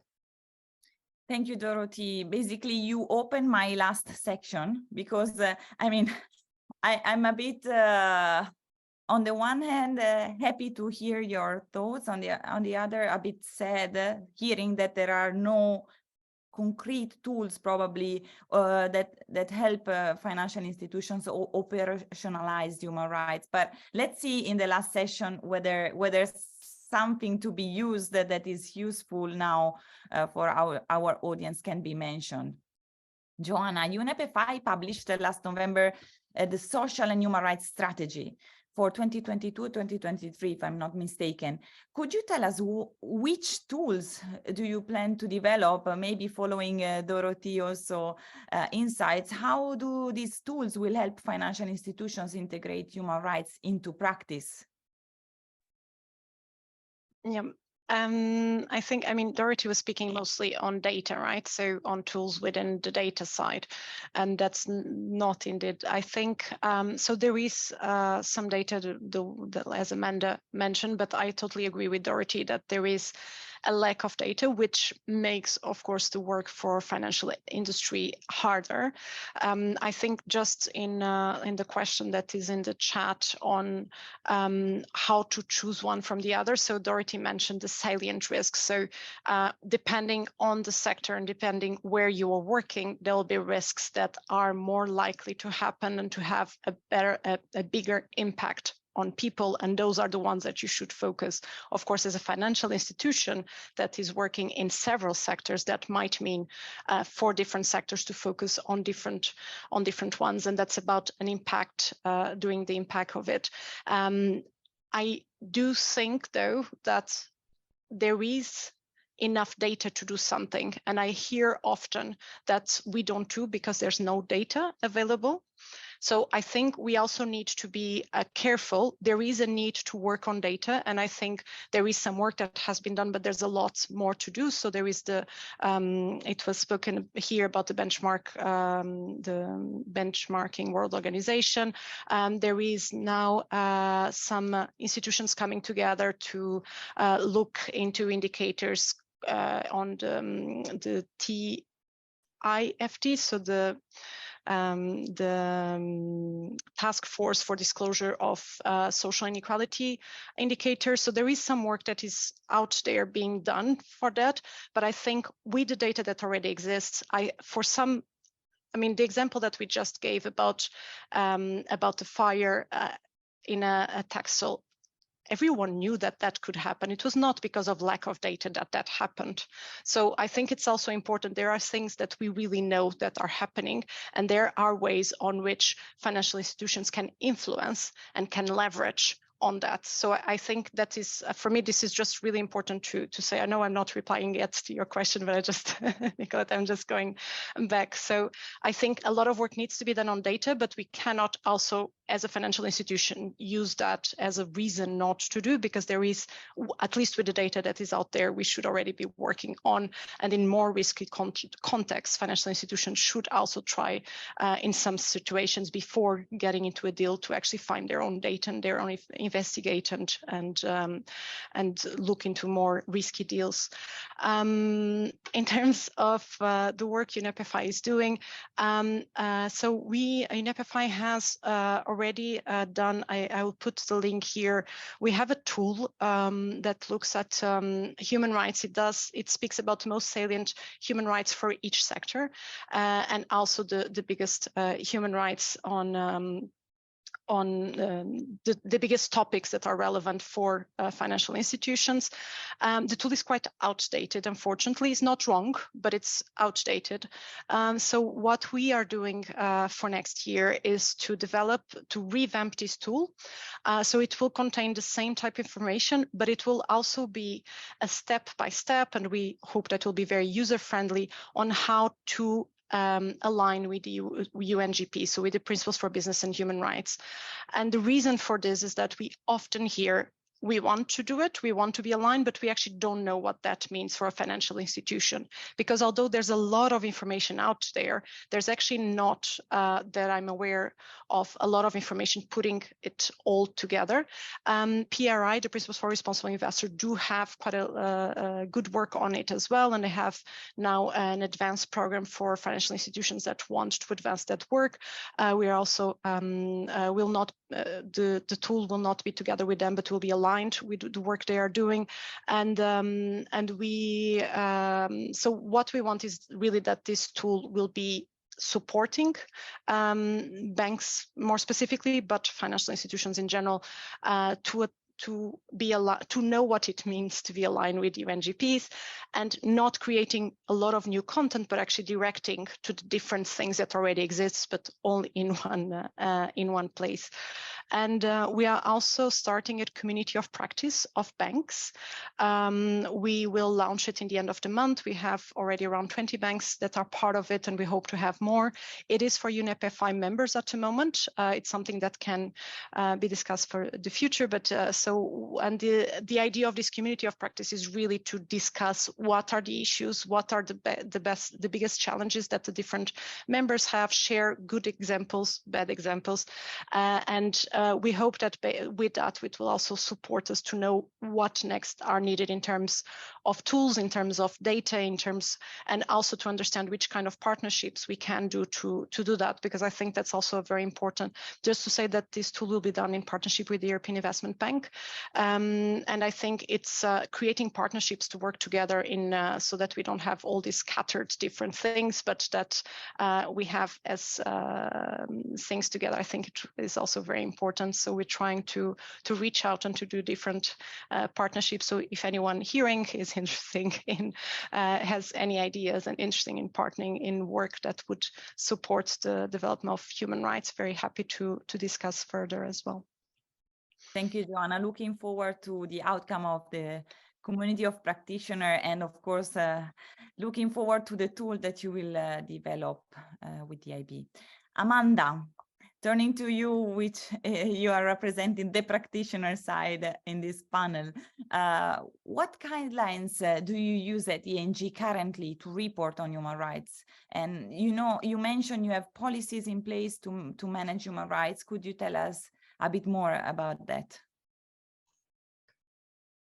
Thank you, Dorothée. Basically, you opened my last section, because I'm a bit, on the one hand, happy to hear your thoughts. On the other, a bit sad hearing that there are no concrete tools probably that help financial institutions operationalize human rights. But let's see in the last session whether something to be used that is useful now for our audience can be mentioned. Joana, UNEP-FI published last November the Social and Human Rights Strategy for 2022-2023, if I'm not mistaken. Could you tell us which tools do you plan to develop, maybe following Dorothée also insights? How do these tools will help financial institutions integrate human rights into practice? Yeah. I think, Dorothée was speaking mostly on data, right? So on tools within the data side, and that's not indeed, I think, so there is some data as Amanda mentioned, but I totally agree with Dorothée that there is a lack of data, which makes, of course, the work for financial industry harder. I think just in the question that is in the chat on how to choose one from the other. So Dorothée mentioned the salient risks. So depending on the sector and depending where you are working, there will be risks that are more likely to happen and to have a bigger impact on people, and those are the ones that you should focus. Of course, as a financial institution that is working in several sectors, that might mean for different sectors to focus on different ones, and that's about an impact, doing the impact of it. I do think, though, that there is enough data to do something, and I hear often that we don't do because there's no data available. So I think we also need to be careful. There is a need to work on data, and I think there is some work that has been done, but there's a lot more to do. So there is it was spoken here about the benchmarking World Organization. There is now some institutions coming together to look into indicators on the TIFT, so the task force for disclosure of social inequality indicators. So there is some work that is out there being done for that. But I think with the data that already exists, the example that we just gave about the fire in a textile, everyone knew that that could happen. It was not because of lack of data that happened. So I think it's also important. There are things that we really know that are happening, and there are ways on which financial institutions can influence and can leverage on that. So I think that is, for me, this is just really important to say. I know I'm not replying yet to your question, but Nicoletta, I'm just going back. So I think a lot of work needs to be done on data, but we cannot also, as a financial institution, use that as a reason not to do, because there is, at least with the data that is out there, we should already be working on. And in more risky contexts, financial institutions should also try in some situations before getting into a deal to actually find their own data and their own investigate and look into more risky deals. In terms of the work UNEP-FI is doing, so UNEP-FI has already done, I will put the link here. We have a tool that looks at human rights. It speaks about the most salient human rights for each sector, and also the biggest human rights on the biggest topics that are relevant for financial institutions. The tool is quite outdated, unfortunately. It's not wrong, but it's outdated. So what we are doing for next year is to revamp this tool. So it will contain the same type of information, but it will also be a step-by-step, and we hope that will be very user-friendly on how to align with the UNGP, so with the Principles for Business and Human Rights. And the reason for this is that we often hear, we want to do it, we want to be aligned, but we actually don't know what that means for a financial institution. Because although there's a lot of information out there, there's actually not, that I'm aware of, a lot of information putting it all together. PRI, the Principles for Responsible Investor, do have quite a good work on it as well. And they have now an advanced program for financial institutions that want to advance that work. We are also, the tool will not be together with them, but will be aligned with the work they are doing. And we, so what we want is really that this tool will be supporting banks more specifically, but financial institutions in general, to know what it means to be aligned with UNGPs, and not creating a lot of new content, but actually directing to the different things that already exist, but all in one place. And we are also starting a community of practice of banks. We will launch it in the end of the month. We have already around 20 banks that are part of it, and we hope to have more. It is for UNEP FI members at the moment. It's something that can be discussed for the future, but the idea of this community of practice is really to discuss what are the issues, what are the biggest challenges that the different members have, share good examples, bad examples, and we hope that with that it will also support us to know what next are needed in terms of tools, in terms of data, and also to understand which kind of partnerships we can do to do that, because I think that's also very important. Just to say that this tool will be done in partnership with the European Investment Bank, and I think it's creating partnerships to work together so that we don't have all these scattered different things, but that we have as things together. I think it is also very important. So we're trying to reach out and to do different partnerships. So if anyone hearing is interesting in has any ideas and interesting in partnering in work that would support the development of human rights, very happy to discuss further as well. Thank you, Joana. Looking forward to the outcome of the community of practitioners, and of course, looking forward to the tool that you will develop with the IB. Amanda, turning to you, which you are representing the practitioner side in this panel. What guidelines do you use at ENG currently to report on human rights? And you mentioned you have policies in place to manage human rights. Could you tell us a bit more about that?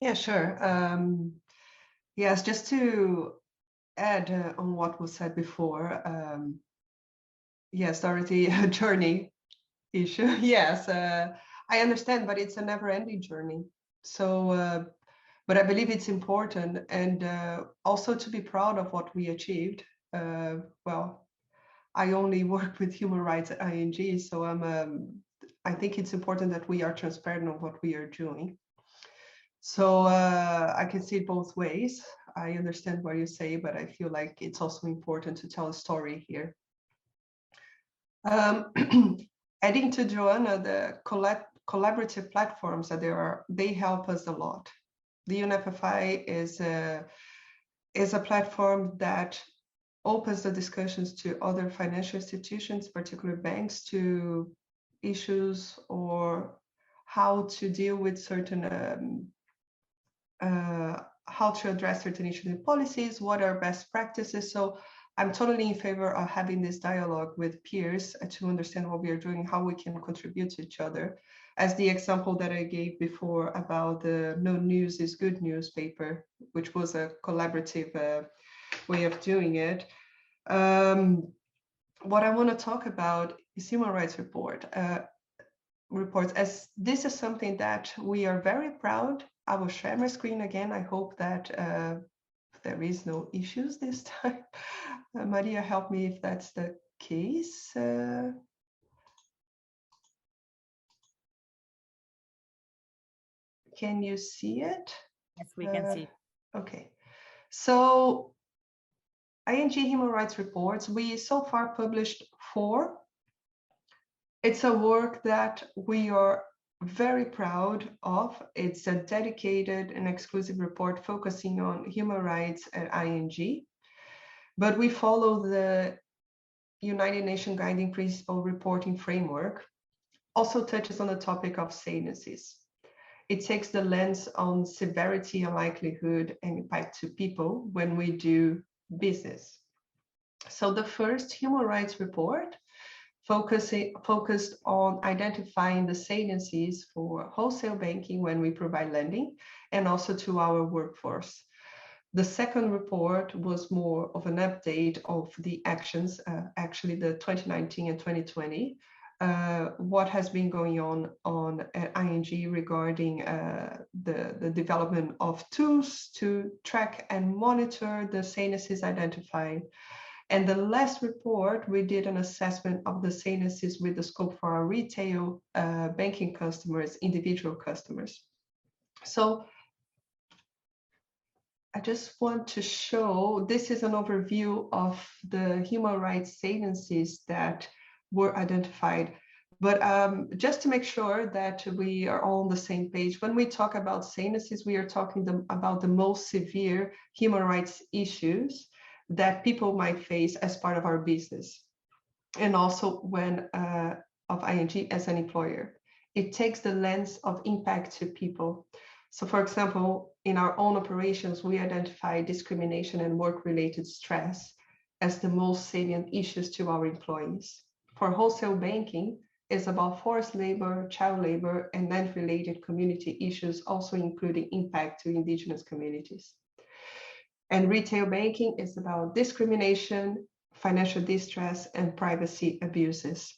Yeah, sure. Yes, just to add on what was said before. Yes, Dorothée, journey issue. Yes, I understand, but it's a never-ending journey. So, but I believe it's important, and also to be proud of what we achieved. Well, I only work with human rights at ING, so I think it's important that we are transparent on what we are doing. So I can see it both ways. I understand what you say, but I feel like it's also important to tell a story here. Adding to Joana, the collaborative platforms that there are, they help us a lot. The UNEP FI is a platform that opens the discussions to other financial institutions, particularly banks, to issues or how to deal with certain how to address certain issues in policies, what are best practices. So I'm totally in favor of having this dialogue with peers to understand what we are doing, how we can contribute to each other. As the example that I gave before about the No News is Good newspaper, which was a collaborative way of doing it. What I want to talk about is human rights reports, as this is something that we are very proud. I will share my screen again. I hope that there is no issues this time. Maria, help me if that's the case. Can you see it? Yes, we can see. Okay. So ING Human Rights Reports, we so far published 4. It's a work that we are very proud of. It's a dedicated and exclusive report focusing on human rights at ING, but we follow the United Nations Guiding Principle reporting framework, also touches on the topic of saliencies. It takes the lens on severity and likelihood and impact to people when we do business. So the first human rights report focused on identifying the saliencies for wholesale banking when we provide lending, and also to our workforce. The second report was more of an update of the actions, actually the 2019 and 2020, what has been going on at ING regarding the development of tools to track and monitor the saliencies identified. And the last report, we did an assessment of the saliencies with the scope for our retail banking customers, individual customers. So I just want to show, this is an overview of the human rights saliencies that were identified. But just to make sure that we are all on the same page, when we talk about sanesis, we are talking about the most severe human rights issues that people might face as part of our business, and also when of ING as an employer. It takes the lens of impact to people. So for example, in our own operations, we identify discrimination and work-related stress as the most salient issues to our employees. For wholesale banking, it's about forced labor, child labor, and land-related community issues, also including impact to indigenous communities. And retail banking is about discrimination, financial distress, and privacy abuses.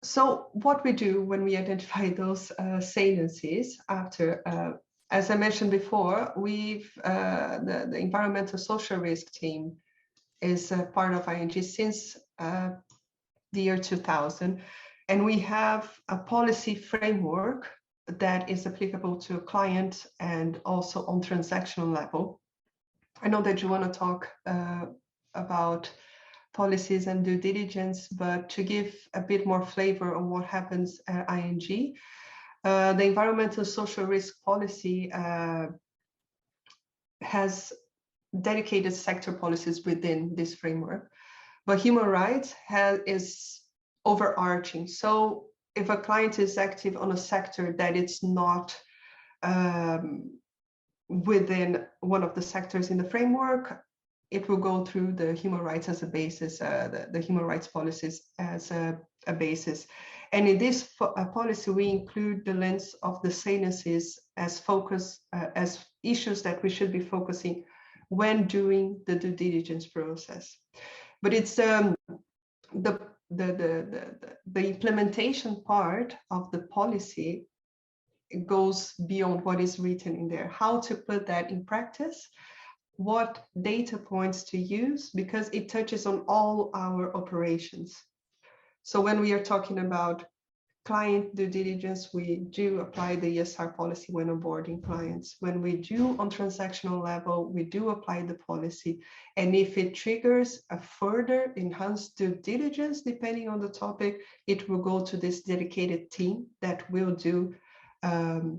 So what we do when we identify those saliencies after, as I mentioned before, the environmental social risk team is a part of ING since the year 2000, and we have a policy framework that is applicable to client and also on transactional level. I know that you want to talk about policies and due diligence, but to give a bit more flavor on what happens at ING, the environmental social risk policy has dedicated sector policies within this framework, but human rights is overarching. So if a client is active on a sector that it's not within one of the sectors in the framework, it will go through the human rights as a basis, the human rights policies as a basis. And in this policy, we include the lens of the saliencies as focus, as issues that we should be focusing when doing the due diligence process. But it's the implementation part of the policy goes beyond what is written in there. How to put that in practice, what data points to use, because it touches on all our operations. So when we are talking about client due diligence, we do apply the ESR policy when onboarding clients. When we do on transactional level, we do apply the policy. And if it triggers a further enhanced due diligence, depending on the topic, it will go to this dedicated team that will do an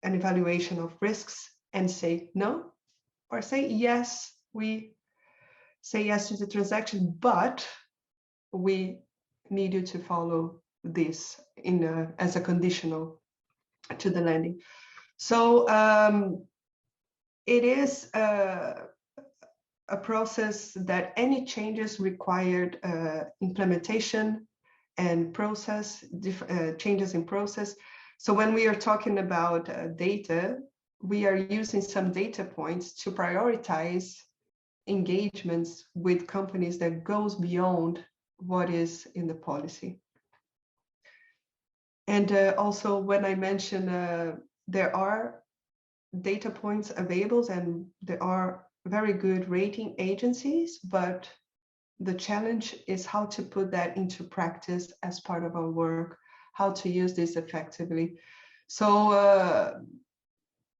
evaluation of risks and say no, or say yes, we say yes to the transaction, but we need you to follow this as a conditional to the lending. So it is a process that any changes required implementation and process, changes in process. So when we are talking about data, we are using some data points to prioritize engagements with companies that goes beyond what is in the policy. And also when I mention there are data points available and there are very good rating agencies, but the challenge is how to put that into practice as part of our work, how to use this effectively. So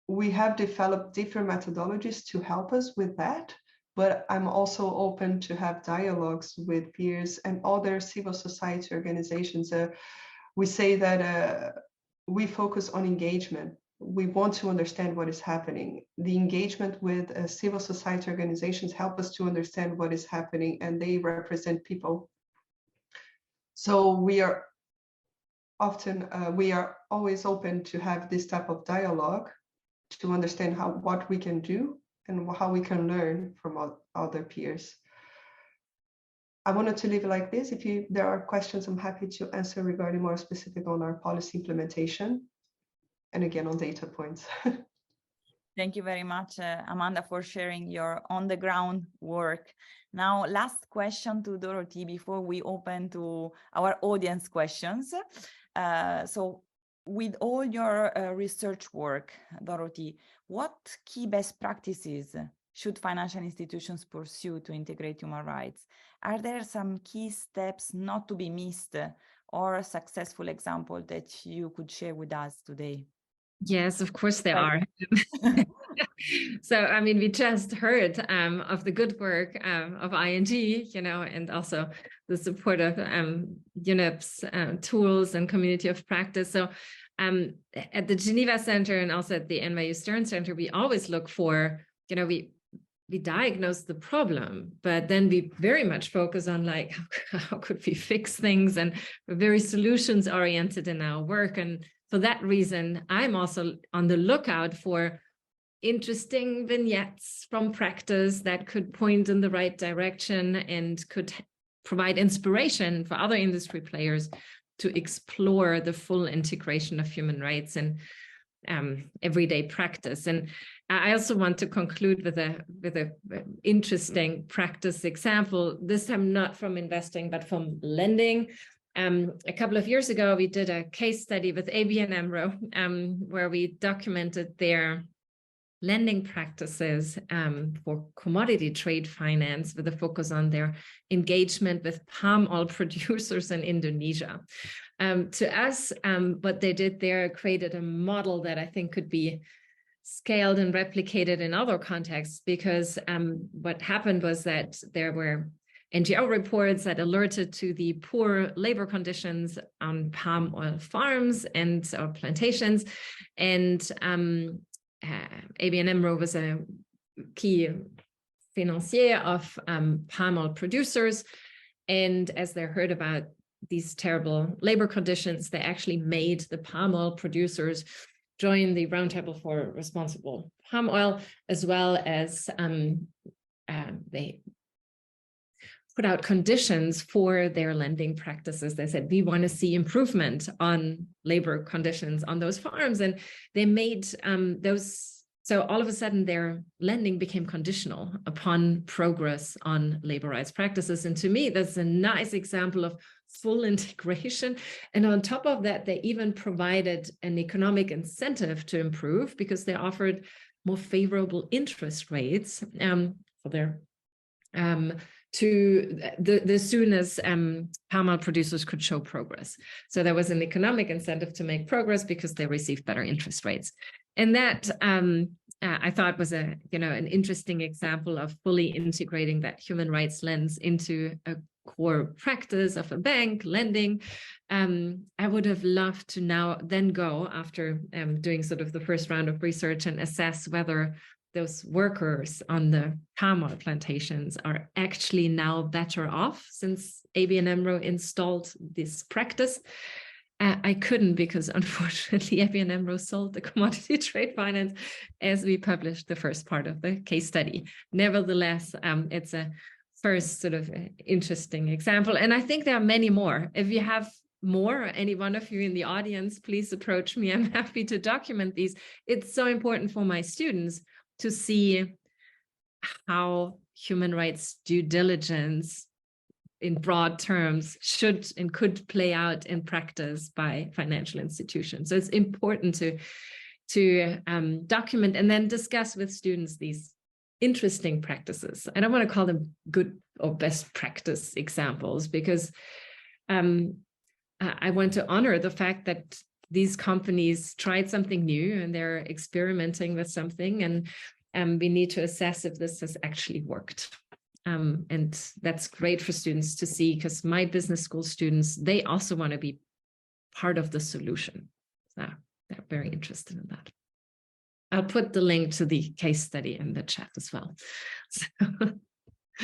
we have developed different methodologies to help us with that, but I'm also open to have dialogues with peers and other civil society organizations. We say that we focus on engagement. We want to understand what is happening. The engagement with civil society organizations help us to understand what is happening, and they represent people. So we are often, we are always open to have this type of dialogue to understand what we can do and how we can learn from other peers. I wanted to leave it like this. If there are questions, I'm happy to answer regarding more specific on our policy implementation and again on data points. Thank you very much, Amanda, for sharing your on-the-ground work. Now, last question to Dorothée before we open to our audience questions. So with all your research work, Dorothée, what key best practices should financial institutions pursue to integrate human rights? Are there some key steps not to be missed or a successful example that you could share with us today? Yes, of course there are. So, I mean, we just heard of the good work of ING, you know, and also the support of UNEP's tools and community of practice. So at the Geneva Center and also at the NYU Stern Center, we always look for, you know, we diagnose the problem, but then we very much focus on like, how could we fix things? And we're very solutions oriented in our work. And for that reason, I'm also on the lookout for interesting vignettes from practice that could point in the right direction and could provide inspiration for other industry players to explore the full integration of human rights in everyday practice. And I also want to conclude with a interesting practice example, this time not from investing, but from lending. A couple of years ago, we did a case study with ABN AMRO, where we documented their lending practices for commodity trade finance with a focus on their engagement with palm oil producers in Indonesia. To us, what they did there created a model that I think could be scaled and replicated in other contexts, because what happened was that there were NGO reports that alerted to the poor labor conditions on palm oil farms and plantations. And ABN AMRO was a key financier of palm oil producers. And as they heard about these terrible labor conditions, they actually made the palm oil producers join the Roundtable for Responsible Palm Oil, as well as they put out conditions for their lending practices. They said, we want to see improvement on labor conditions on those farms. And they made those, so all of a sudden their lending became conditional upon progress on labor rights practices. And to me, that's a nice example of full integration. And on top of that, they even provided an economic incentive to improve, because they offered more favorable interest rates for their to the soon as palm oil producers could show progress. So there was an economic incentive to make progress because they received better interest rates. And that I thought was an interesting example of fully integrating that human rights lens into a core practice of a bank lending. I would have loved to then go after doing sort of the first round of research and assess whether those workers on the palm oil plantations are actually now better off since ABN AMRO installed this practice. I couldn't, because unfortunately ABN AMRO sold the commodity trade finance as we published the first part of the case study. Nevertheless, it's a first sort of interesting example. And I think there are many more. If you have more, any one of you in the audience, please approach me. I'm happy to document these. It's so important for my students to see how human rights due diligence in broad terms should and could play out in practice by financial institutions. So it's important to document and then discuss with students these interesting practices. I don't want to call them good or best practice examples, because I want to honor the fact that these companies tried something new and they're experimenting with something, and we need to assess if this has actually worked. And that's great for students to see, because my business school students, they also want to be part of the solution. So they're very interested in that. I'll put the link to the case study in the chat as well. So.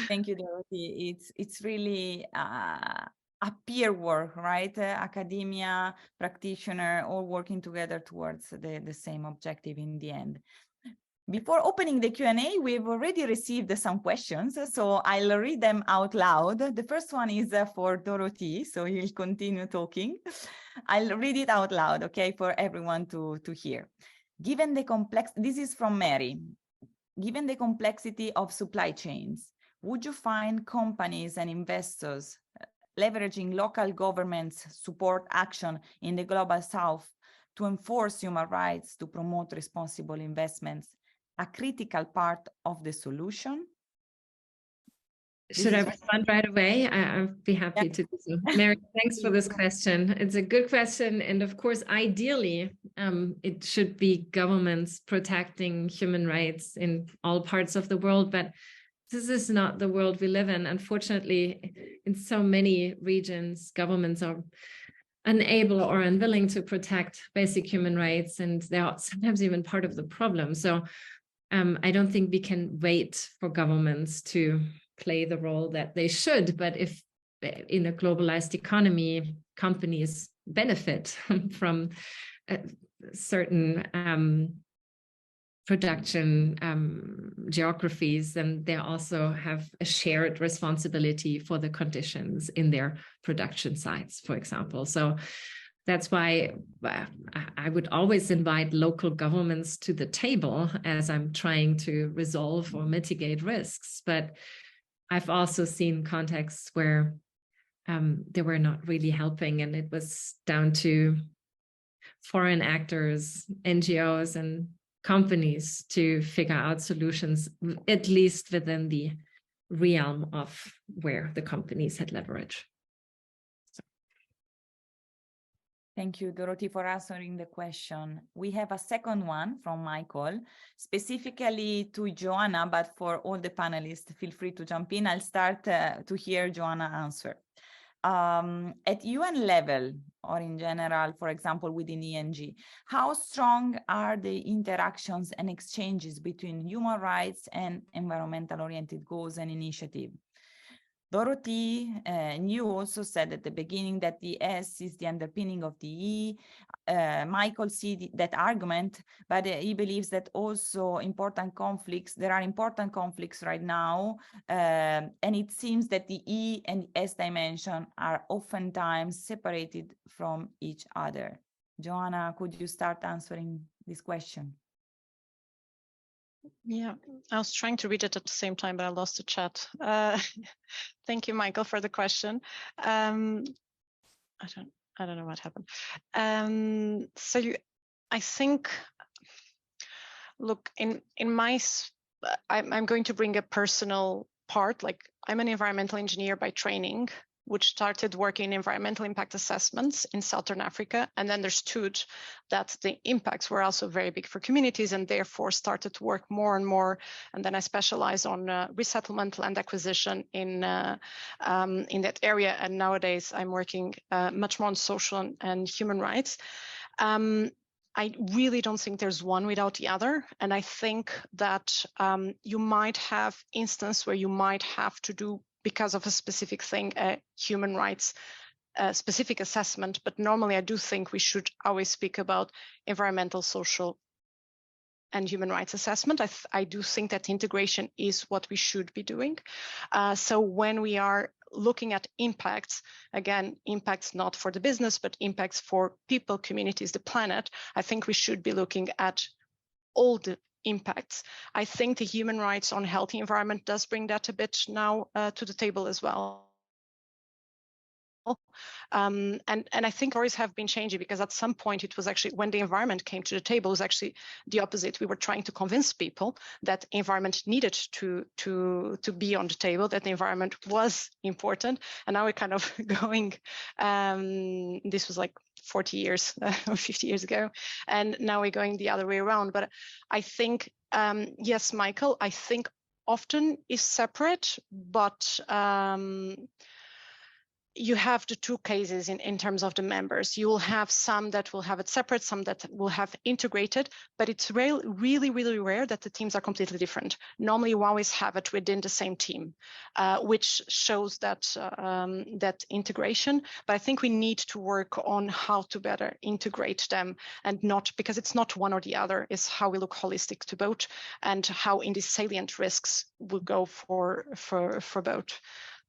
Thank you, Dorothée. It's really a peer work, right? Academia, practitioner, all working together towards the same objective in the end. Before opening the Q&A, we've already received some questions, so I'll read them out loud. The first one is for Dorothée, so he'll continue talking. I'll read it out loud, okay, for everyone to hear. Given the this is from Mary. Given the complexity of supply chains, would you find companies and investors leveraging local governments' support action in the Global South to enforce human rights to promote responsible investments a critical part of the solution? Should I respond right away? I'd be happy to do so. Mary, thanks for this question. It's a good question. And of course, ideally, It should be governments protecting human rights in all parts of the world, but this is not the world we live in. Unfortunately, in so many regions, governments are unable or unwilling to protect basic human rights, and they are sometimes even part of the problem. So I don't think we can wait for governments to play the role that they should, but if in a globalized economy, companies benefit from certain production geographies, and they also have a shared responsibility for the conditions in their production sites, for example. So that's why I would always invite local governments to the table as I'm trying to resolve or mitigate risks. But I've also seen contexts where they were not really helping, and it was down to foreign actors, NGOs, and companies to figure out solutions, at least within the realm of where the companies had leverage. So. Thank you, Dorothée, for answering the question. We have a second one from Michael, specifically to Joana, but for all the panelists, feel free to jump in. I'll start to hear Joana answer. At UN level, or in general, for example, within ENG, how strong are the interactions and exchanges between human rights and environmental-oriented goals and initiatives? Dorothée, and you also said at the beginning that the S is the underpinning of the E. Michael sees that argument, but he believes that also there are important conflicts right now, and it seems that the E and S dimension are oftentimes separated from each other. Joana, could you start answering this question? Yeah, I was trying to read it at the same time, but I lost the chat. Thank you, Michael, for the question. I don't know what happened. I think, look, I'm going to bring a personal part. Like, I'm an environmental engineer by training, which started working in environmental impact assessments in Southern Africa, and then understood that the impacts were also very big for communities, and therefore started to work more and more. And then I specialized on resettlement, land acquisition in that area. And nowadays I'm working much more on social and human rights. I really don't think there's one without the other. And I think that you might have instances where you might have to do, because of a specific thing, a human rights specific assessment. But normally I do think we should always speak about environmental, social, and human rights assessment. I do think that integration is what we should be doing. So when we are looking at impacts, again, impacts not for the business, but impacts for people, communities, the planet, I think we should be looking at all the impacts. I think the human rights on healthy environment does bring that a bit now to the table as well. And I think stories have been changing, because at some point it was actually, when the environment came to the table, it was actually the opposite. We were trying to convince people that environment needed to be on the table, that the environment was important. And now we're kind of going, this was like 40 years or 50 years ago, and now we're going the other way around. But I think, yes, Michael, I think often is separate, but you have the two cases in terms of the members. You will have some that will have it separate, some that will have integrated, but it's really, really rare that the teams are completely different. Normally you always have it within the same team, which shows that that integration. But I think we need to work on how to better integrate them, and not, because it's not one or the other, it's how we look holistic to both, and how in these salient risks will go for both.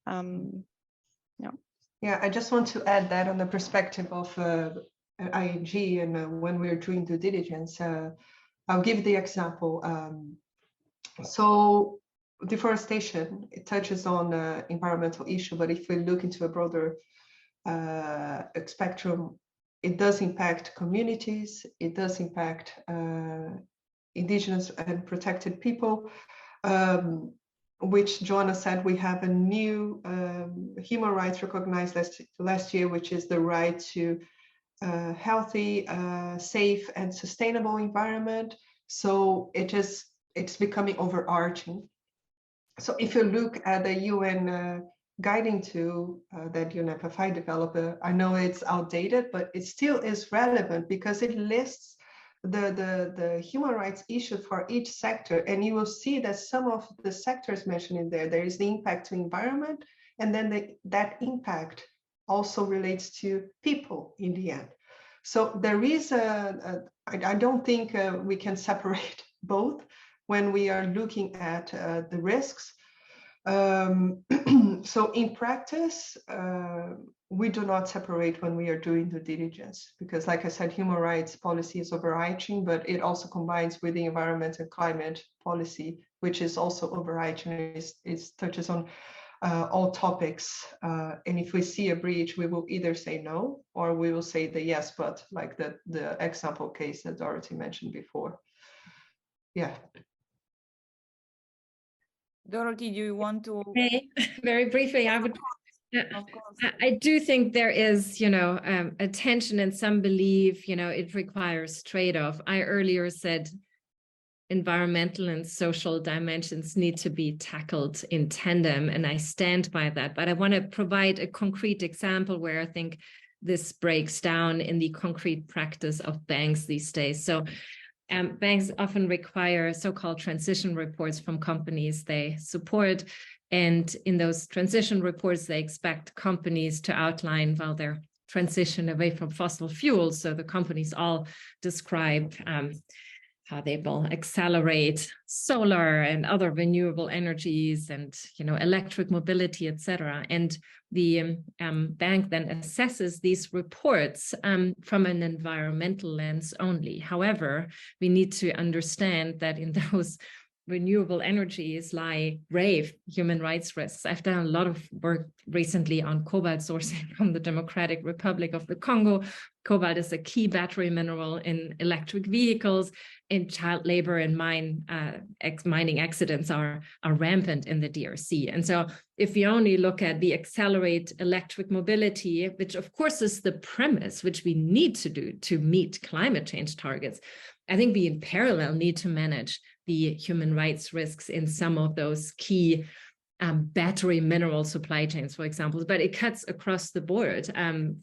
Yeah. Yeah, I just want to add that on the perspective of ING, and when we're doing due diligence, I'll give the example. So deforestation, it touches on environmental issue, but if we look into a broader spectrum, it does impact communities, it does impact indigenous and protected people. Which Joana said, we have a new human rights recognized last year, which is the right to healthy, safe, and sustainable environment. So it's becoming overarching. So if you look at the UN guiding tool that UNEP developed, I know it's outdated, but it still is relevant because it lists the human rights issues for each sector. And you will see that some of the sectors mentioned in there is the impact to environment, and then that impact also relates to people in the end. So there is I don't think we can separate both when we are looking at the risks. So in practice, we do not separate when we are doing due diligence, because like I said, human rights policy is overarching, but it also combines with the environment and climate policy, which is also overarching. It touches on all topics. And if we see a breach, we will either say no, or we will say the yes, but like the example case that Dorothée mentioned before. Yeah. Dorothée, do you want to? Very briefly, I would. I do think there is, a tension and some belief, it requires trade-off. I earlier said environmental and social dimensions need to be tackled in tandem, and I stand by that. But I want to provide a concrete example where I think this breaks down in the concrete practice of banks these days. So banks often require so-called transition reports from companies they support. And in those transition reports, they expect companies to outline, well, their transition away from fossil fuels. So the companies all describe how they will accelerate solar and other renewable energies and, electric mobility, etc. And the bank then assesses these reports from an environmental lens only. However, we need to understand that in those renewable energies lie grave human rights risks. I've done a lot of work recently on cobalt sourcing from the Democratic Republic of the Congo. Cobalt is a key battery mineral in electric vehicles, and child labor and mining accidents are rampant in the DRC. And so if we only look at the accelerate electric mobility, which of course is the premise which we need to do to meet climate change targets, I think we in parallel need to manage the human rights risks in some of those key battery mineral supply chains, for example. But it cuts across the board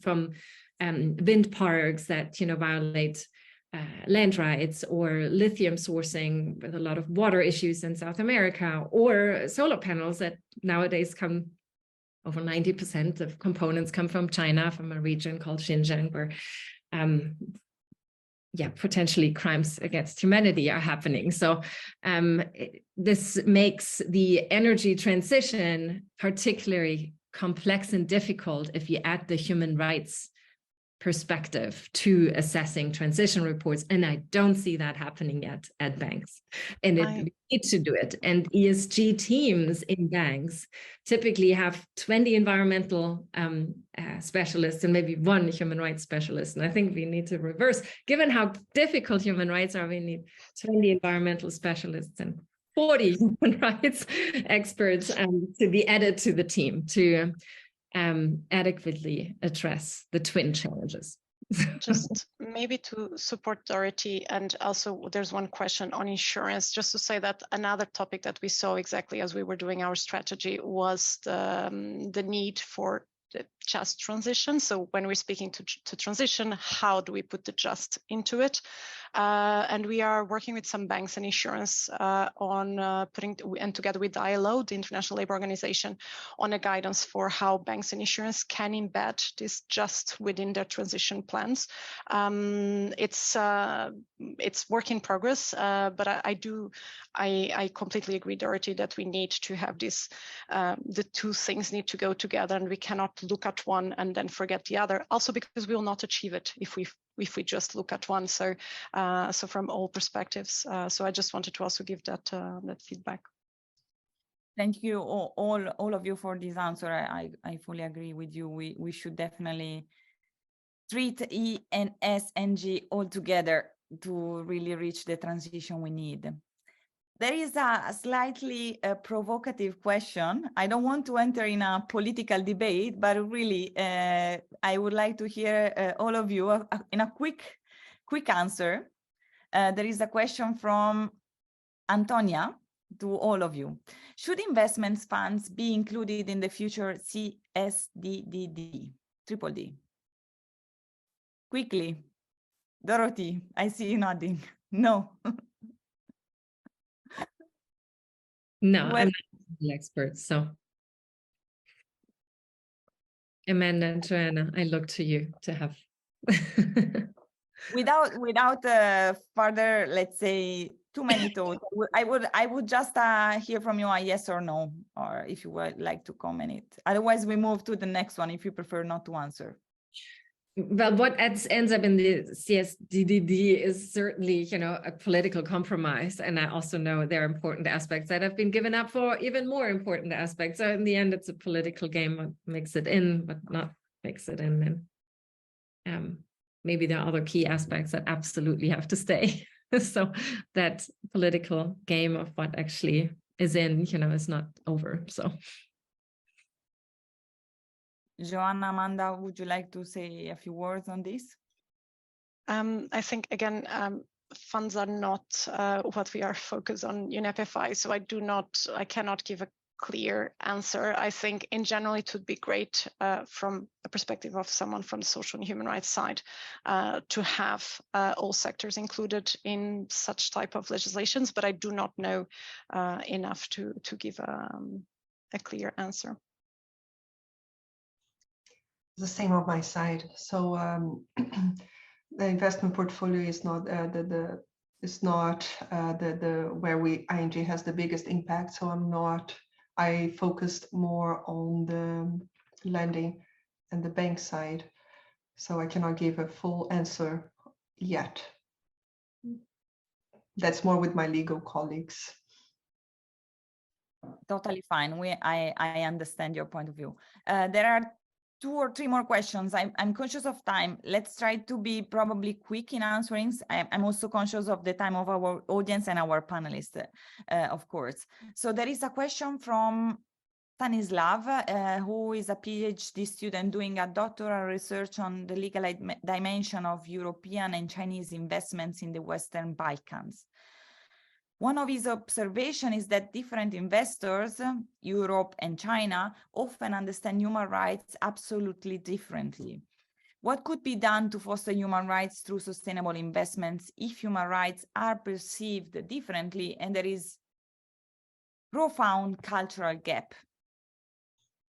from wind parks that violate land rights, or lithium sourcing with a lot of water issues in South America, or solar panels that nowadays come, over 90% of components come from China, from a region called Xinjiang, where potentially crimes against humanity are happening. So this makes the energy transition particularly complex and difficult if you add the human rights perspective to assessing transition reports. And I don't see that happening yet at banks. And we need to do it. And ESG teams in banks typically have 20 environmental specialists and maybe one human rights specialist. And I think we need to reverse, given how difficult human rights are, we need 20 environmental specialists and 40 human rights experts to be added to the team to adequately address the twin challenges. Just maybe to support Dorothée, and also there's one question on insurance, just to say that another topic that we saw exactly as we were doing our strategy was the need for the just transition. So when we're speaking to transition, how do we put the just into it? And we are working with some banks and insurance on putting, and together with the ILO, the International Labour Organization, on a guidance for how banks and insurance can embed this just within their transition plans. It's work in progress, but I completely agree, Dorothée, that we need to have this, the two things need to go together, and we cannot look at one and then forget the other. Also because we will not achieve it if we just look at one. So so from all perspectives. So I just wanted to also give that feedback. Thank you all of you for this answer. I fully agree with you. We should definitely treat E and S and G all together to really reach the transition we need. There is a slightly provocative question. I don't want to enter in a political debate, but really, I would like to hear all of you in a quick answer. There is a question from Antonia to all of you. Should investment funds be included in the future CSDDD? Triple D. Quickly. Dorothée, I see you nodding. No. No, Well, I'm not an expert, so. Amanda and Joana, I look to you to have. without further, let's say, too many thoughts, I would just hear from you a yes or no, or if you would like to comment it. Otherwise, we move to the next one if you prefer not to answer. Well, what ends up in the CSDDD is certainly, a political compromise. And I also know there are important aspects that have been given up for even more important aspects. So in the end, it's a political game, what makes it in, but not makes it in. And maybe there are other key aspects that absolutely have to stay. So that political game of what actually is in, is not over. So. Joana, Amanda, would you like to say a few words on this? I think, again, funds are not what we are focused on UNEP FI, so I cannot give a clear answer. I think in general, it would be great from a perspective of someone from the social and human rights side to have all sectors included in such type of legislations, but I do not know enough to give a clear answer. The same on my side. So the investment portfolio is not where ING has the biggest impact. So I focused more on the lending and the bank side. So I cannot give a full answer yet. That's more with my legal colleagues. Totally fine. I understand your point of view. There are 2 or 3 more questions. I'm conscious of time. Let's try to be probably quick in answering. I'm also conscious of the time of our audience and our panelists, of course. So there is a question from Stanislav, who is a PhD student doing a doctoral research on the legal dimension of European and Chinese investments in the Western Balkans. One of his observations is that different investors, Europe and China, often understand human rights absolutely differently. What could be done to foster human rights through sustainable investments if human rights are perceived differently and there is profound cultural gap?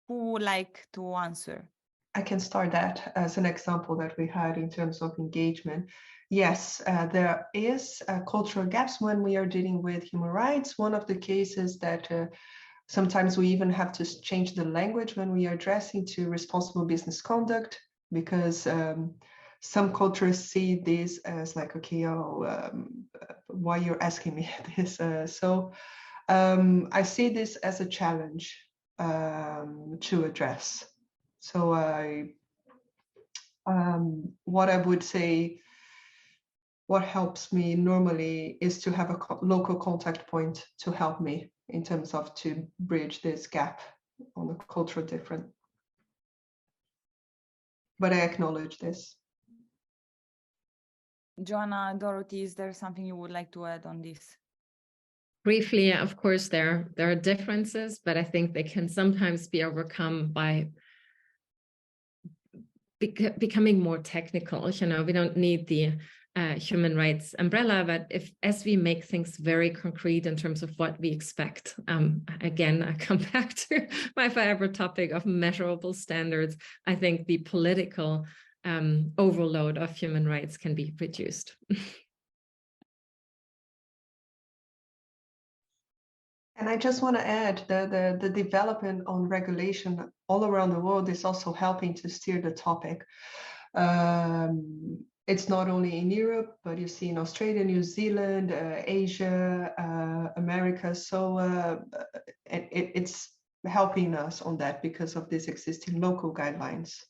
Who would like to answer? I can start that as an example that we had in terms of engagement. Yes, there is cultural gaps when we are dealing with human rights. One of the cases that sometimes we even have to change the language when we are addressing to responsible business conduct, because some cultures see this as like, okay, why you're asking me this? So I see this as a challenge to address. So what I would say, what helps me normally is to have a local contact point to help me in terms of to bridge this gap on the cultural difference. But I acknowledge this. Joana, Dorothée, is there something you would like to add on this? Briefly, of course, there are differences, but I think they can sometimes be overcome by becoming more technical. We don't need the human rights umbrella, but as we make things very concrete in terms of what we expect, again, I come back to my favorite topic of measurable standards. I think the political overload of human rights can be reduced. And I just want to add the development on regulation all around the world is also helping to steer the topic. It's not only in Europe, but you see in Australia, New Zealand, Asia, America. So it's helping us on that because of these existing local guidelines.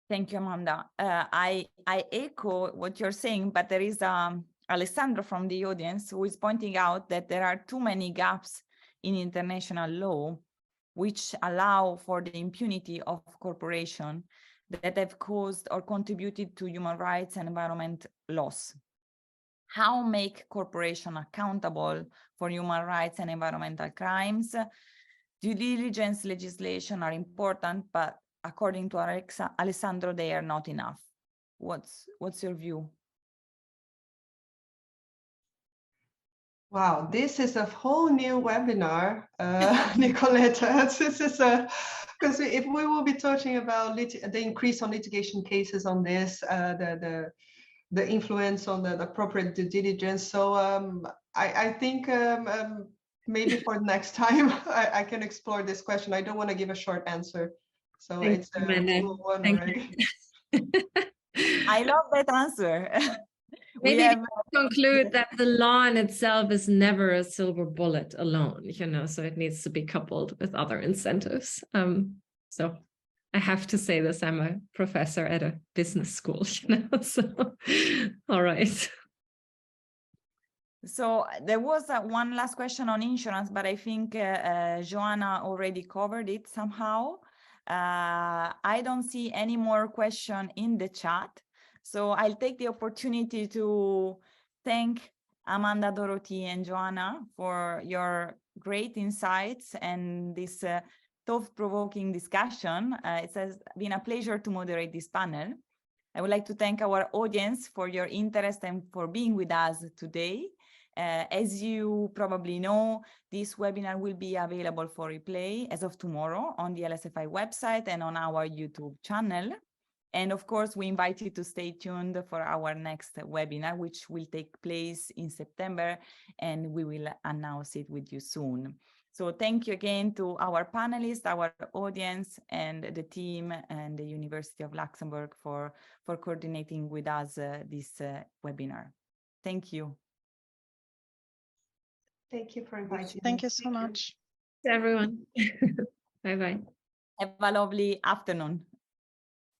Thank you, Amanda. I echo what you're saying, but there is a Alessandro from the audience, who is pointing out that there are too many gaps in international law which allow for the impunity of corporations that have caused or contributed to human rights and environment loss. How make corporations accountable for human rights and environmental crimes? Due diligence legislation are important, but according to Alessandro, they are not enough. What's your view? Wow, this is a whole new webinar, Nicoletta. This is because if we will be talking about the increase on litigation cases on this, the influence on the appropriate due diligence. So I think maybe for next time I can explore this question. I don't want to give a short answer. So Thank it's a full one, right? I love that answer. Maybe we conclude that the law in itself is never a silver bullet alone, you know, so it needs to be coupled with other incentives. So I have to say this, I'm a professor at a business school, you know, so all right. So there was one last question on insurance, but I think Joana already covered it somehow. I don't see any more question in the chat. So I'll take the opportunity to thank Amanda, Dorothée, and Joana for your great insights and this thought-provoking discussion. It has been a pleasure to moderate this panel. I would like to thank our audience for your interest and for being with us today. As you probably know, this webinar will be available for replay as of tomorrow on the LSFI website and on our YouTube channel. And of course, we invite you to stay tuned for our next webinar, which will take place in September, and we will announce it with you soon. So thank you again to our panelists, our audience, and the team and the University of Luxembourg for coordinating with us this webinar. Thank you. Thank you for inviting Thank me. you so much. Everyone. Bye-bye. Have a lovely afternoon.